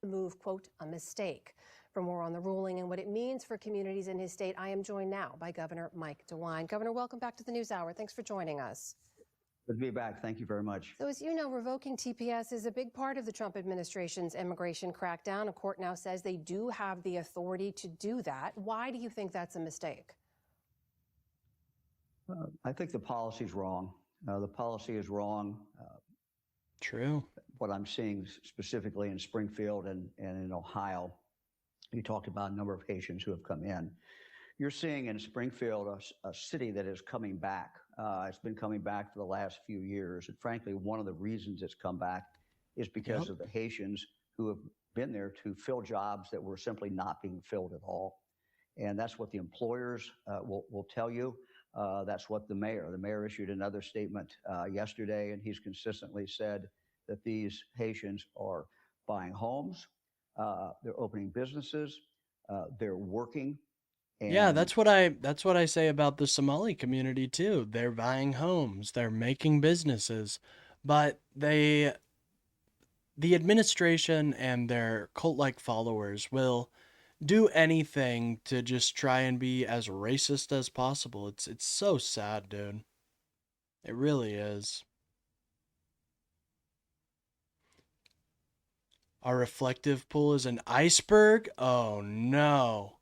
move, quote, a mistake. For more on the ruling and what it means for communities in his state, I am joined now by Governor Mike DeWine. Governor, welcome back to the NewsHour. Thanks for joining us. Good to be back. Thank you very much. So as you know, revoking TPS is a big part of the Trump administration's immigration crackdown. A court now says they do have the authority to do that. Why do you think that's a mistake? I think the policy is wrong. The policy is wrong. True. What I'm seeing specifically in Springfield and in Ohio, you talked about a number of Haitians who have come in. You're seeing in Springfield a city that is coming back. It's been coming back for the last few years. And frankly, one of the reasons it's come back is because of the Haitians who have been there to fill jobs that were simply not being filled at all. And that's what the employers will tell you. That's what the mayor issued another statement yesterday, and he's consistently said that these Haitians are buying homes, they're opening businesses, they're working. And yeah, that's what I say about the Somali community too. They're buying homes, they're making businesses, but they the administration and their cult-like followers will do anything to just try and be as racist as possible. It's so sad, dude. It really is. Our reflective pool is an iceberg? Oh no.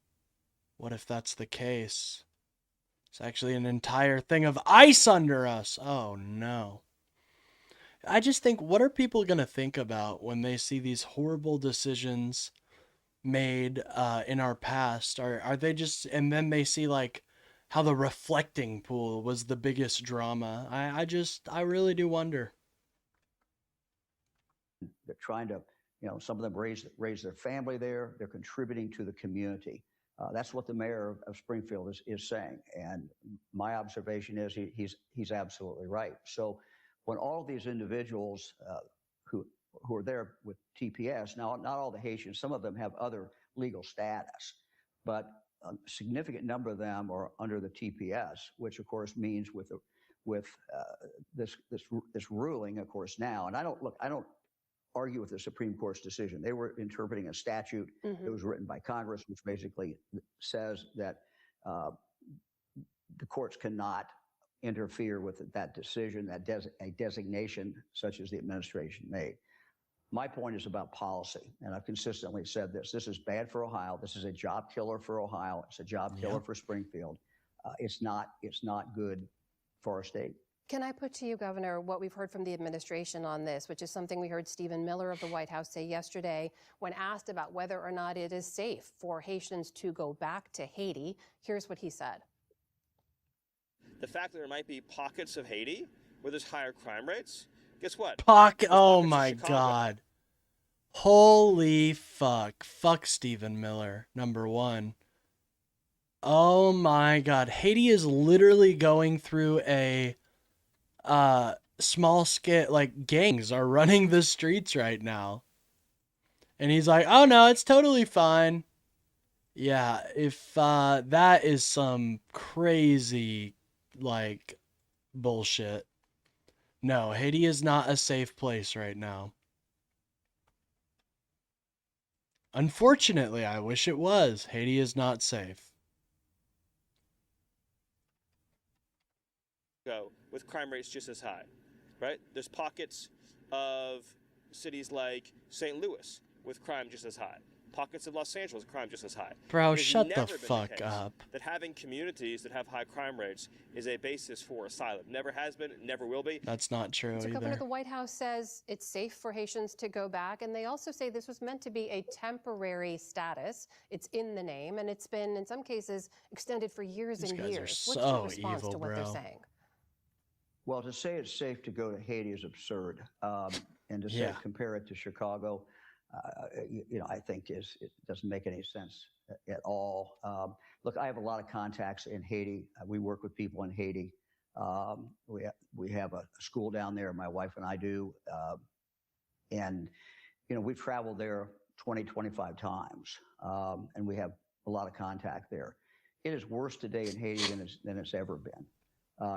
What if that's the case? It's actually an entire thing of ice under us. Oh no. I just think, what are people going to think about when they see these horrible decisions made in our past? Are they just, and then they see like how the reflecting pool was the biggest drama. I really do wonder. They're trying to, some of them raise their family there. They're contributing to the community. That's what the mayor of Springfield is saying. And my observation is he's absolutely right. So when all of these individuals who are there with TPS, now not all the Haitians, some of them have other legal status, but a significant number of them are under the TPS, which of course means with this ruling, of course, now. And I don't argue with the Supreme Court's decision. They were interpreting a statute that was written by Congress, which basically says that the courts cannot interfere with that decision, a designation such as the administration made. My point is about policy, and I've consistently said this. This is bad for Ohio. This is a job killer for Ohio. It's a job killer for Springfield. It's not good for our state. Can I put to you, Governor, what we've heard from the administration on this, which is something we heard Stephen Miller of the White House say yesterday when asked about whether or not it is safe for Haitians to go back to Haiti. Here's what he said. The fact that there might be pockets of Haiti where there's higher crime rates, guess what? Oh my God. Holy fuck. Fuck Stephen Miller, number one. Oh my God. Haiti is literally going through a small scale, like gangs are running the streets right now. And he's like, oh no, it's totally fine. Yeah, if that is some crazy like bullshit. No, Haiti is not a safe place right now. Unfortunately, I wish it was. Haiti is not safe. Go with crime rates just as high, right? There's pockets of cities like St. Louis with crime just as high. Pockets of Los Angeles, crime just as high. Bro, It's shut the never been fuck case up. That having communities that have high crime rates is a basis for asylum. Never has been, never will be. That's not true So, either. Governor, the White House says it's safe for Haitians to go back, and they also say this was meant to be a temporary status. It's in the name, and it's been, in some cases, extended for years These and guys are years. so What's your response evil, to what they're bro. saying? Well, to say it's safe to go to Haiti is absurd, and to say Yeah. compare it to Chicago, I think it doesn't make any sense at all. Look, I have a lot of contacts in Haiti. We work with people in Haiti. We have a school down there. My wife and I do, and we've traveled there 20, 25 times, and we have a lot of contact there. It is worse today in Haiti than it's ever been.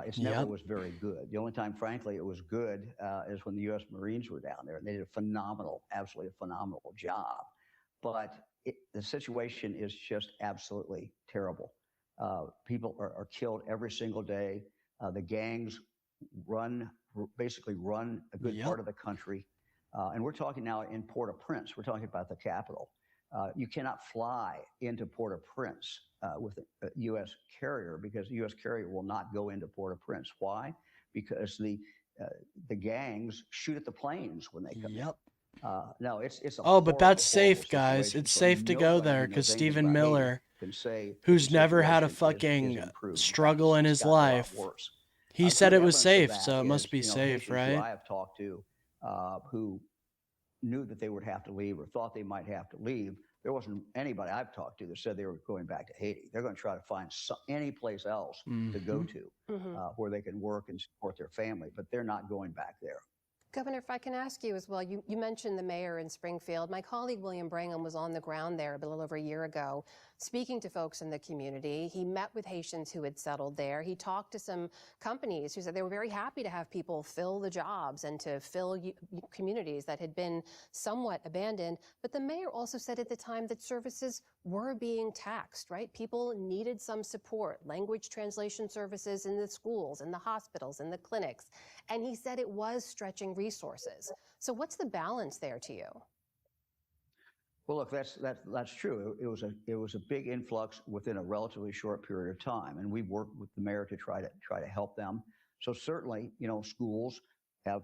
It's never was very good. The only time, frankly, it was good is when the U.S. Marines were down there, and they did absolutely a phenomenal job. But the situation is just absolutely terrible. People are killed every single day. The gangs basically run a good part of the country. And we're talking now in Port-au-Prince. We're talking about the capital. You cannot fly into Port-au-Prince with a U.S. carrier because the U.S. carrier will not go into Port-au-Prince. Why? Because the gangs shoot at the planes when they come in. No, it's a Oh, but that's horrible safe, guys. situation. It's So safe to go nobody there who knows because anything Stephen about Haiti Miller, can say who's the never had a situation is fucking improved. struggle in It's his gotten a lot life, worse. he Good said it was evidence of safe, that so it must is, be safe, Haitians who right? I have talked to who knew that they would have to leave or thought they might have to leave. There wasn't anybody I've talked to that said they were going back to Haiti. They're going to try to find any place else to go to where they can work and support their family, but they're not going back there. Governor, if I can ask you as well, you mentioned the mayor in Springfield. My colleague William Brangham was on the ground there a little over a year ago, speaking to folks in the community. He met with Haitians who had settled there. He talked to some companies who said they were very happy to have people fill the jobs and to fill communities that had been somewhat abandoned. But the mayor also said at the time that services were being taxed, right? People needed some support, language translation services in the schools, in the hospitals, in the clinics. And he said it was stretching resources. So what's the balance there to you? Well, look, that's true. It was a big influx within a relatively short period of time, and we worked with the mayor to try to help them. So certainly, schools have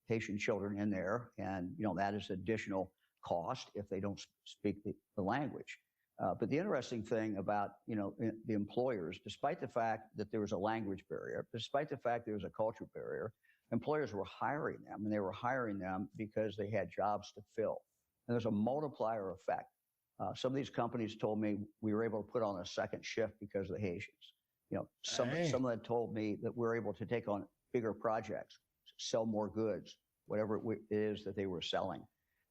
Haitian children in there, and that is additional cost if they don't speak the language. But the interesting thing about the employers, despite the fact that there was a language barrier, despite the fact there was a culture barrier, employers were hiring them, and they were hiring them because they had jobs to fill. And there's a multiplier effect. Some of these companies told me we were able to put on a second shift because of the Haitians. Some of them told me that we're able to take on bigger projects, sell more goods, whatever it is that they were selling.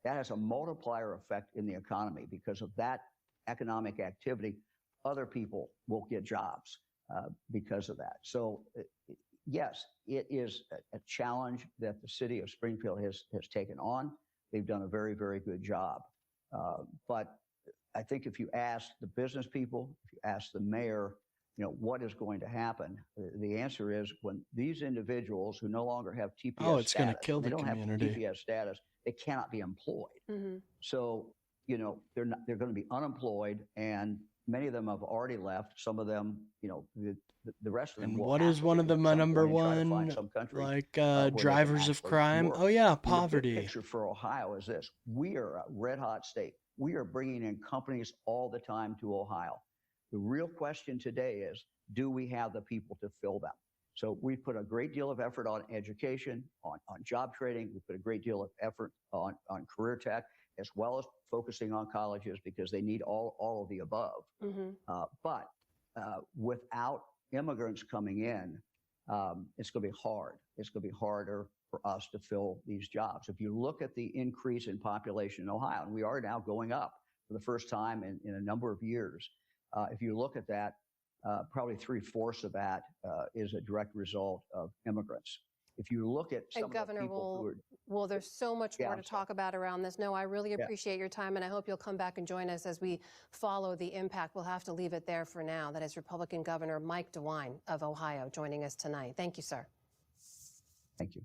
That has a multiplier effect in the economy. Because of that economic activity, other people will get jobs because of that. So yes, it is a challenge that the city of Springfield has taken on. They've done a very, very good job. But I think if you ask the business people, if you ask the mayor, what is going to happen, the answer is when these individuals who no longer have TPS it's going to kill the community. They don't have TPS status, they cannot be employed. Mm-hmm. So, they're going to be unemployed, and many of them have already left. Some of them, the rest of them. And will what have is to one of the at some number point and try to one, find some country, like where they can drivers of actually crime? work. Oh yeah, The big poverty. picture for Ohio is this: we are a red-hot state. We are bringing in companies all the time to Ohio. The real question today is, do we have the people to fill them? So we put a great deal of effort on education, on job training. We put a great deal of effort on career tech, as well as focusing on colleges because they need all of the above. Mm-hmm. But without immigrants coming in, it's going to be hard. It's going to be harder for us to fill these jobs. If you look at the increase in population in Ohio, and we are now going up for the first time in a number of years, if you look at that, probably 3/4 of that is a direct result of immigrants. If you look at some And Governor, of the people who are, well, there's so much Yeah, more I'm to talk about around this. No, I really appreciate your time, and I hope you'll come back and join us as we follow the impact. We'll have to leave it there for now. That is Republican Governor Mike DeWine of Ohio joining us tonight. Thank you, sir. Thank you.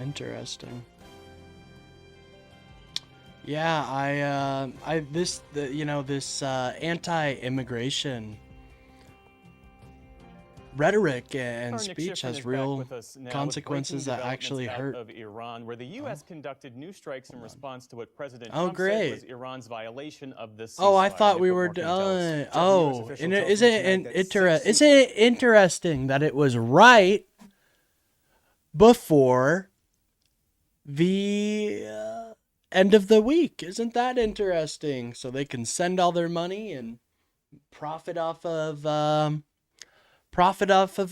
Interesting. Yeah, this anti-immigration rhetoric and Our Nick speech Schifrin has is real back with us now with consequences breaking that actually developments hurt. out of Iran, where the U.S. conducted new strikes in response to what President Oh, Trump said great. was Iran's violation of the ceasefire. Oh, I thought we were done. Oh, and isn't it interesting that it was right before the end of the week? Isn't that interesting? So they can send all their money and profit off of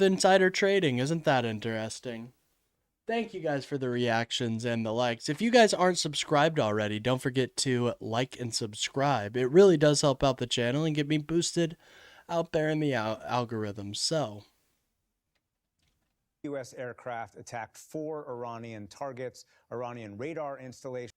insider trading. Isn't that interesting? Thank you guys for the reactions and the likes. If you guys aren't subscribed already, don't forget to like and subscribe. It really does help out the channel and get me boosted out there in the algorithm. So, U.S. aircraft attacked 4 Iranian targets, Iranian radar installations,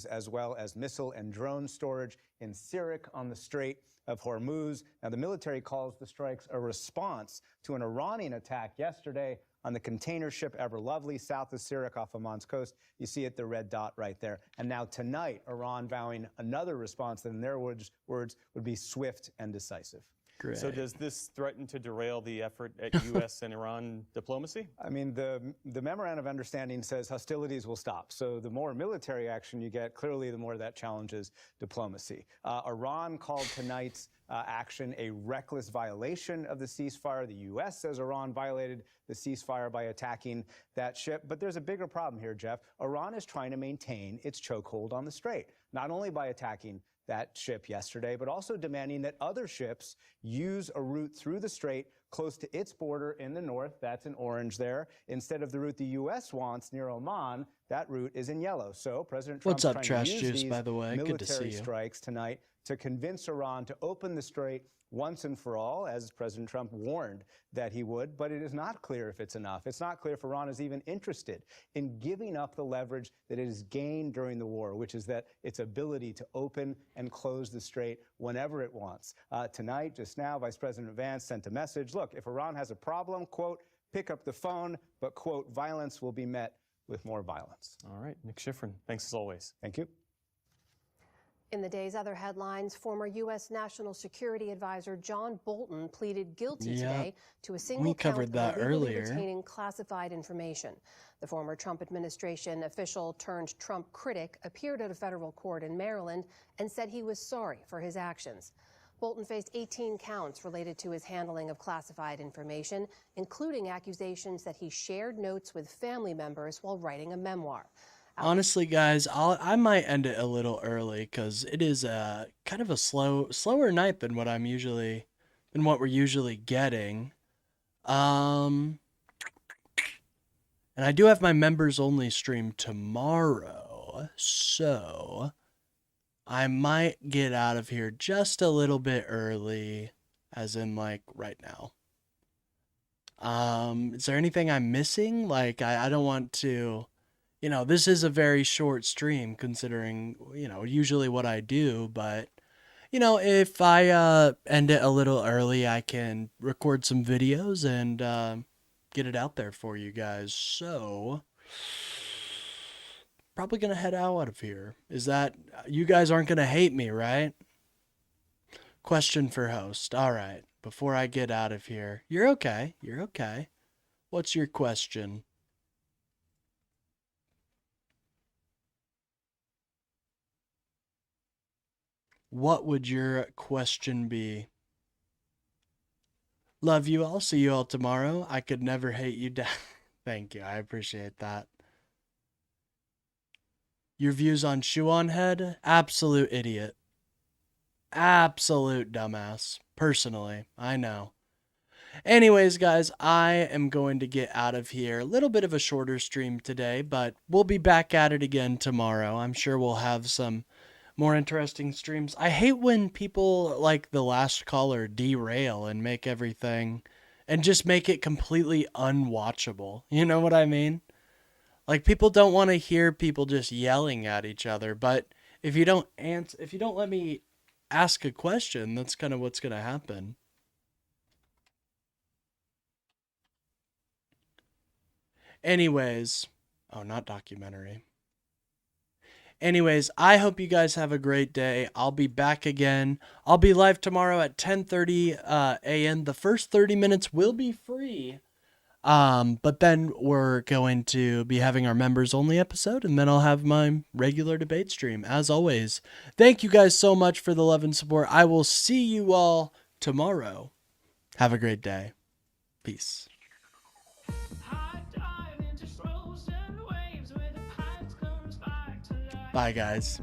as well as missile and drone storage in Sirik on the Strait of Hormuz. Now, the military calls the strikes a response to an Iranian attack yesterday on the container ship Ever Lovely south of Sirik off Oman's coast. You see it, the red dot right there. And now tonight, Iran vowing another response that in their words would be swift and decisive. great. So does this threaten to derail the effort at U.S. and Iran diplomacy? I mean, the memorandum of understanding says hostilities will stop. So the more military action you get, clearly the more that challenges diplomacy. Iran called tonight's action a reckless violation of the ceasefire. The U.S. says Iran violated the ceasefire by attacking that ship. But there's a bigger problem here, Jeff. Iran is trying to maintain its chokehold on the strait, not only by attacking that ship yesterday, but also demanding that other ships use a route through the strait close to its border in the north, that's in orange there, instead of the route the U.S. wants near Oman, That route is in yellow. So President Trump's What's up, trying Trash to use Juice, these by the way? Good to see military you. strikes tonight to convince Iran to open the strait once and for all, as President Trump warned that he would, but it is not clear if it's enough. It's not clear if Iran is even interested in giving up the leverage that it has gained during the war, which is that its ability to open and close the strait whenever it wants. Tonight, just now, Vice President Vance sent a message. Look, if Iran has a problem, quote, pick up the phone, but, quote, violence will be met with more violence. All right, Nick Schifrin, thanks as always. Thank you. In the day's other headlines, former U.S. National Security Advisor John Bolton pleaded guilty today to a single count of illegally retaining classified information. The former Trump administration official turned Trump critic appeared at a federal court in Maryland and said he was sorry for his actions. Bolton faced 18 counts related to his handling of classified information, including accusations that he shared notes with family members while writing a memoir. Honestly, guys, I might end it a little early because it is kind of a slower night than what we're usually getting. And I do have my members only stream tomorrow, so I might get out of here just a little bit early, as in like right now. Is there anything I'm missing? Like I don't want to. You know, this is a very short stream considering, usually what I do, but, if I end it a little early, I can record some videos and get it out there for you guys. So, probably going to head out of here. Is that, you guys aren't going to hate me, right? Question for host. All right, before I get out of here. You're okay. What's your question? What would your question be? Love you all. See you all tomorrow. I could never hate you down. Thank you. I appreciate that. Your views on Shoe on Head? Absolute idiot. Absolute dumbass. Personally. I know. Anyways, guys, I am going to get out of here. A little bit of a shorter stream today, but we'll be back at it again tomorrow. I'm sure we'll have some more interesting streams. I hate when people like the last caller derail and make everything and just make it completely unwatchable. You know what I mean? Like people don't want to hear people just yelling at each other, but if you don't let me ask a question, that's kind of what's going to happen. Anyways, not documentary. Anyways, I hope you guys have a great day. I'll be back again. I'll be live tomorrow at 10:30 a.m. The first 30 minutes will be free. But then we're going to be having our members only episode, and then I'll have my regular debate stream as always. Thank you guys so much for the love and support. I will see you all tomorrow. Have a great day. Peace. Bye, guys.